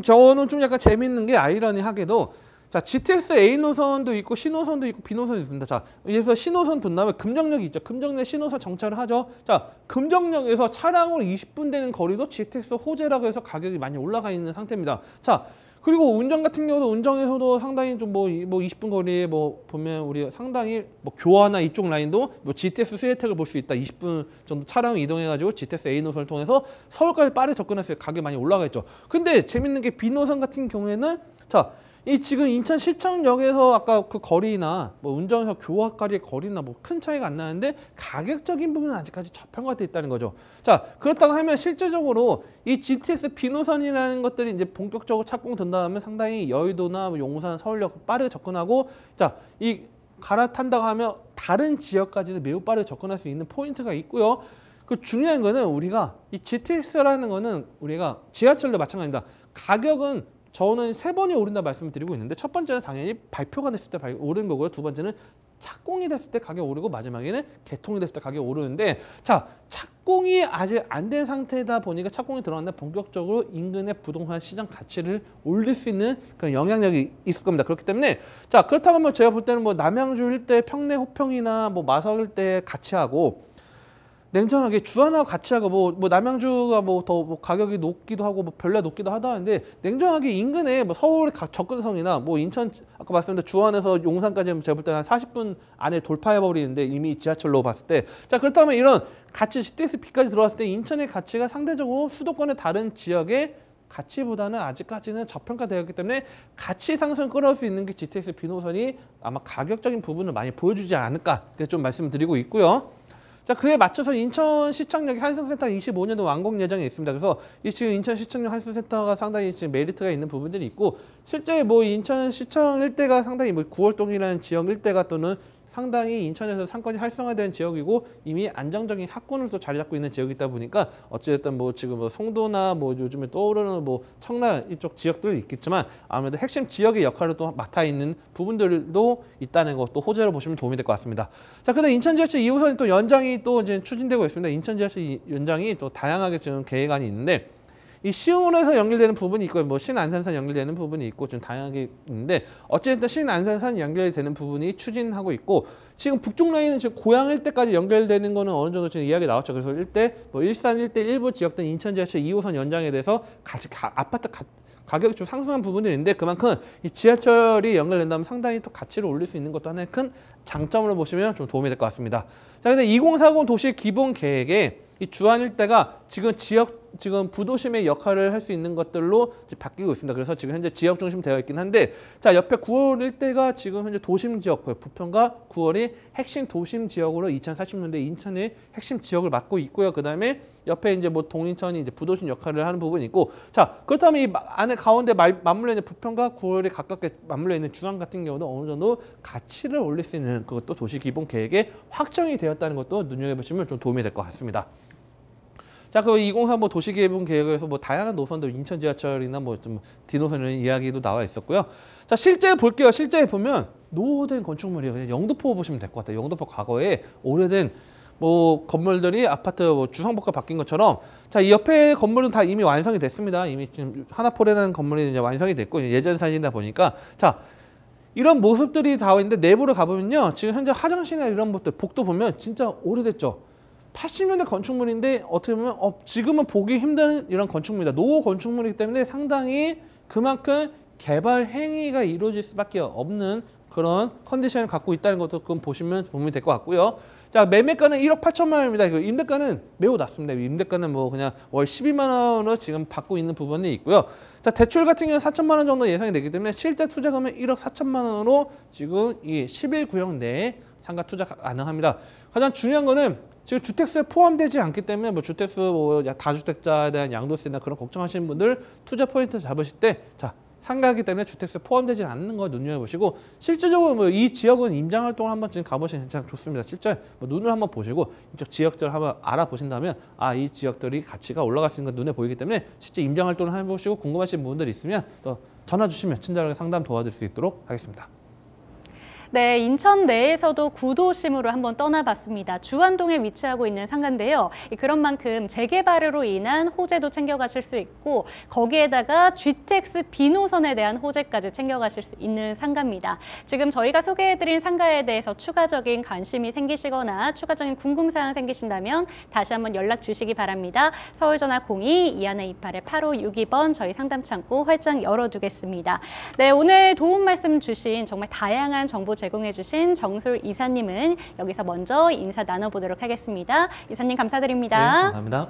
저는 좀 약간 재밌는 게 아이러니하게도 자, GTX A 노선도 있고 C 노선도 있고 B 노선도 있습니다. 자, 여기서 C 노선 돈 다음에 금정역이 있죠. 금정역 C 노선 정차를 하죠. 자, 금정역에서 차량으로 20분 되는 거리도 GTX 호재라고 해서 가격이 많이 올라가 있는 상태입니다. 자, 그리고 운전 같은 경우도 운전에서도 상당히 좀 뭐 20분 거리에 뭐 보면 우리 상당히 뭐 교화나 이쪽 라인도 뭐 GTX 수혜 혜택을 볼 수 있다. 20분 정도 차량 이동해가지고 GTX A 노선을 통해서 서울까지 빠르게 접근했어요. 가격이 많이 올라가 있죠. 근데 재밌는 게 B 노선 같은 경우에는 자, 이 지금 인천 시청역에서 아까 그 거리나 뭐 운전에서 교화까지의 거리나 뭐 큰 차이가 안 나는데 가격적인 부분은 아직까지 저평가돼 있다는 거죠. 자, 그렇다고 하면 실제적으로 이 GTX B 노선이라는 것들이 이제 본격적으로 착공된다 하면 상당히 여의도나 뭐 용산, 서울역 빠르게 접근하고 자, 이 갈아탄다고 하면 다른 지역까지는 매우 빠르게 접근할 수 있는 포인트가 있고요. 그 중요한 거는 우리가 이 GTX라는 거는 우리가 지하철도 마찬가지입니다. 가격은 저는 3번이 오른다 말씀을 드리고 있는데 첫 번째는 당연히 발표가 됐을 때 오른 거고요. 두 번째는 착공이 됐을 때 가격 오르고 마지막에는 개통이 됐을 때 가격 오르는데 자, 착공이 아직 안 된 상태다 보니까 착공이 들어간다 본격적으로 인근의 부동산 시장 가치를 올릴 수 있는 그런 영향력이 있을 겁니다. 그렇기 때문에 자, 그렇다고 하면 제가 볼 때는 뭐 남양주 일대 평내 호평이나 뭐 마석 일대 같이 하고 냉정하게 주안하고 같이 하고 뭐 남양주가 뭐 더 뭐 가격이 높기도 하고 뭐 별로 높기도 하다 하는데 냉정하게 인근에 뭐 서울의 접근성이나 뭐 인천 아까 말씀드린 주안에서 용산까지 제가 볼 때 한 40분 안에 돌파해 버리는데 이미 지하철로 봤을 때 자, 그렇다면 이런 가치 GTX B까지 들어왔을 때 인천의 가치가 상대적으로 수도권의 다른 지역의 가치보다는 아직까지는 저평가되었기 때문에 가치 상승 끌어올 수 있는 게 GTX B 노선이 아마 가격적인 부분을 많이 보여주지 않을까 그렇게 좀 말씀드리고 있고요. 자, 그에 맞춰서 인천시청역이 한승센터 25년도 완공 예정에 있습니다. 그래서 이 지금 인천시청역 한승센터가 상당히 지금 메리트가 있는 부분들이 있고 실제 뭐 인천시청 일대가 상당히 뭐 구월동이라는 지역 일대가 또는 상당히 인천에서 상권이 활성화된 지역이고 이미 안정적인 학군을 또 자리 잡고 있는 지역이다 보니까 어찌됐든 뭐 지금 뭐 송도나 뭐 요즘에 떠오르는 뭐 청라 이쪽 지역들이 있겠지만 아무래도 핵심 지역의 역할을 또 맡아 있는 부분들도 있다는 것도 호재로 보시면 도움이 될 것 같습니다. 자, 근데 인천지하철 2호선이 또 연장이 또 이제 추진되고 있습니다. 인천지하철 연장이 또 다양하게 지금 계획안이 있는데 이 시흥으로에서 연결되는 부분이 있고 뭐 신안산선 연결되는 부분이 있고 좀 다양하게 있는데 어쨌든 신안산선 연결되는 부분이 추진하고 있고 지금 북쪽 라인은 지금 고양 일대까지 연결되는 거는 어느 정도 지금 이야기 나왔죠. 그래서 일대 뭐 일산 일대 일부 지역들 인천지하철 2호선 연장에 대해서 아파트 가격이 좀 상승한 부분이 있는데 그만큼 이 지하철이 연결된다면 상당히 또 가치를 올릴 수 있는 것도 하나의 큰 장점으로 보시면 좀 도움이 될 것 같습니다. 자, 근데 2040 도시 기본 계획에 이 주안 일대가 지금 부도심의 역할을 할 수 있는 것들로 바뀌고 있습니다. 그래서 지금 현재 지역 중심 되어 있긴 한데 자, 옆에 9월 일대가 지금 현재 도심 지역, 부평과 9월이 핵심 도심 지역으로 2040년대 인천의 핵심 지역을 맡고 있고요. 그다음에 옆에 이제 뭐 동인천이 이제 부도심 역할을 하는 부분이 있고 자, 그렇다면 이 안에 가운데 맞물려 있는 부평과 9월이 가깝게 맞물려 있는 주안 같은 경우도 어느 정도 가치를 올릴 수 있는 그것도 도시 기본 계획에 확정이 되었다는 것도 눈여겨보시면 좀 도움이 될 것 같습니다. 자, 그 2035 도시개발 계획에서 뭐 다양한 노선들 인천 지하철이나 뭐 좀 디노선이라는 이야기도 나와 있었고요. 자, 실제 볼게요. 실제 보면 노후된 건축물이에요. 그냥 영등포 보시면 될 것 같아요. 영등포 과거에 오래된 뭐 건물들이 아파트 뭐 주상복합 바뀐 것처럼 자, 이 옆에 건물은 다 이미 완성이 됐습니다. 이미 지금 하나포레라는 건물이 이제 완성이 됐고 예전 사진이다 보니까 자, 이런 모습들이 다 있는데 내부를 가보면요. 지금 현재 화장실이나 이런 것들 복도 보면 진짜 오래됐죠. 80년대 건축물인데 어떻게 보면 지금은 보기 힘든 이런 건축물이다. 노후 건축물이기 때문에 상당히 그만큼 개발 행위가 이루어질 수밖에 없는 그런 컨디션을 갖고 있다는 것도 그건 보시면 도움이 될 것 같고요. 자, 매매가는 1억 8천만 원입니다. 임대가는 매우 낮습니다. 임대가는 뭐 그냥 월 12만 원으로 지금 받고 있는 부분이 있고요. 자, 대출 같은 경우는 4천만 원 정도 예상이 되기 때문에 실제 투자금은 1억 4천만 원으로 지금 이 11구역 내에 상가 투자 가능합니다. 가장 중요한 거는 지금 주택수에 포함되지 않기 때문에 뭐 주택수 뭐 다주택자에 대한 양도세나 그런 걱정하시는 분들 투자 포인트 잡으실 때 자, 상가이기 때문에 주택수에 포함되지 않는 거 눈여겨보시고 실질적으로 뭐 이 지역은 임장 활동을 한번 지금 가보시면 진짜 좋습니다. 실제 뭐 눈을 한번 보시고 이쪽 지역들 한번 알아보신다면 아, 이 지역들이 가치가 올라갈 수 있는 건 눈에 보이기 때문에 실제 임장 활동을 해보시고 궁금하신 부분들이 있으면 또 전화 주시면 친절하게 상담 도와드릴 수 있도록 하겠습니다. 네, 인천 내에서도 구도심으로 한번 떠나봤습니다. 주안동에 위치하고 있는 상가인데요. 그런 만큼 재개발으로 인한 호재도 챙겨가실 수 있고 거기에다가 GTX B노선에 대한 호재까지 챙겨가실 수 있는 상가입니다. 지금 저희가 소개해드린 상가에 대해서 추가적인 관심이 생기시거나 추가적인 궁금사항 생기신다면 다시 한번 연락 주시기 바랍니다. 서울전화 02-2128-8562번 저희 상담창구 활짝 열어두겠습니다. 네, 오늘 도움 말씀 주신 정말 다양한 정보 제공해주신 정솔 이사님은 여기서 먼저 인사 나눠보도록 하겠습니다. 이사님 감사드립니다. 네, 감사합니다.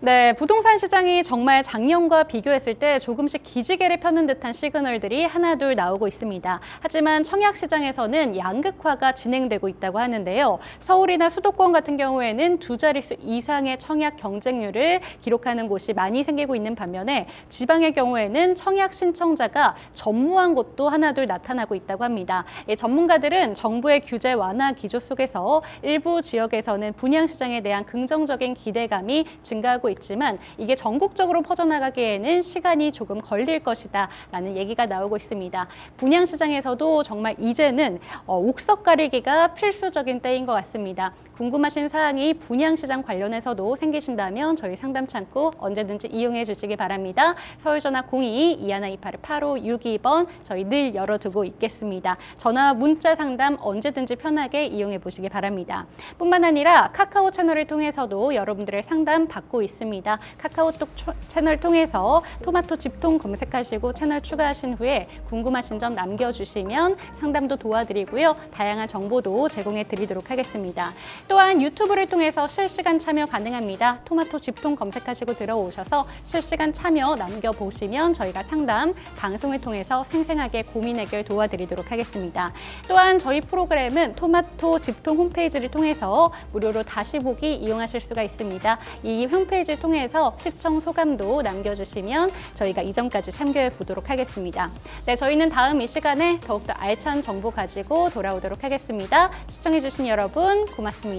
네, 부동산 시장이 정말 작년과 비교했을 때 조금씩 기지개를 펴는 듯한 시그널들이 하나둘 나오고 있습니다. 하지만 청약 시장에서는 양극화가 진행되고 있다고 하는데요. 서울이나 수도권 같은 경우에는 두 자릿수 이상의 청약 경쟁률을 기록하는 곳이 많이 생기고 있는 반면에 지방의 경우에는 청약 신청자가 전무한 곳도 하나둘 나타나고 있다고 합니다. 전문가들은 정부의 규제 완화 기조 속에서 일부 지역에서는 분양시장에 대한 긍정적인 기대감이 증가하고 있지만 이게 전국적으로 퍼져나가기에는 시간이 조금 걸릴 것이다 라는 얘기가 나오고 있습니다. 분양시장에서도 정말 이제는 옥석 가리기가 필수적인 때인 것 같습니다. 궁금하신 사항이 분양시장 관련해서도 생기신다면 저희 상담창구 언제든지 이용해 주시기 바랍니다. 서울전화 02-2128-8562번 저희 늘 열어두고 있겠습니다. 전화 문자 상담 언제든지 편하게 이용해 보시기 바랍니다. 뿐만 아니라 카카오 채널을 통해서도 여러분들의 상담 받고 있습니다. 카카오톡 채널 통해서 토마토 집통 검색하시고 채널 추가하신 후에 궁금하신 점 남겨주시면 상담도 도와드리고요. 다양한 정보도 제공해 드리도록 하겠습니다. 또한 유튜브를 통해서 실시간 참여 가능합니다. 토마토 집통 검색하시고 들어오셔서 실시간 참여 남겨보시면 저희가 상담 방송을 통해서 생생하게 고민 해결 도와드리도록 하겠습니다. 또한 저희 프로그램은 토마토 집통 홈페이지를 통해서 무료로 다시 보기 이용하실 수가 있습니다. 이 홈페이지를 통해서 시청 소감도 남겨주시면 저희가 이전까지 참고해 보도록 하겠습니다. 네, 저희는 다음 이 시간에 더욱더 알찬 정보 가지고 돌아오도록 하겠습니다. 시청해주신 여러분 고맙습니다.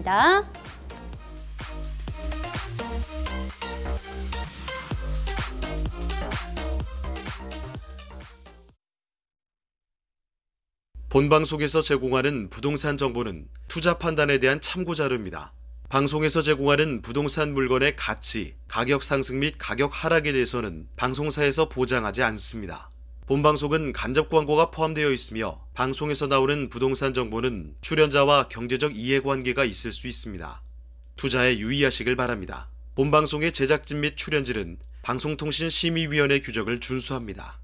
본방송에서 제공하는 부동산 정보는 투자 판단에 대한 참고 자료입니다. 방송에서 제공하는 부동산 물건의 가치, 가격 상승 및 가격 하락에 대해서는 방송사에서 보장하지 않습니다. 본방송은 간접 광고가 포함되어 있으며 방송에서 나오는 부동산 정보는 출연자와 경제적 이해관계가 있을 수 있습니다. 투자에 유의하시길 바랍니다. 본방송의 제작진 및 출연진은 방송통신심의위원회 규정을 준수합니다.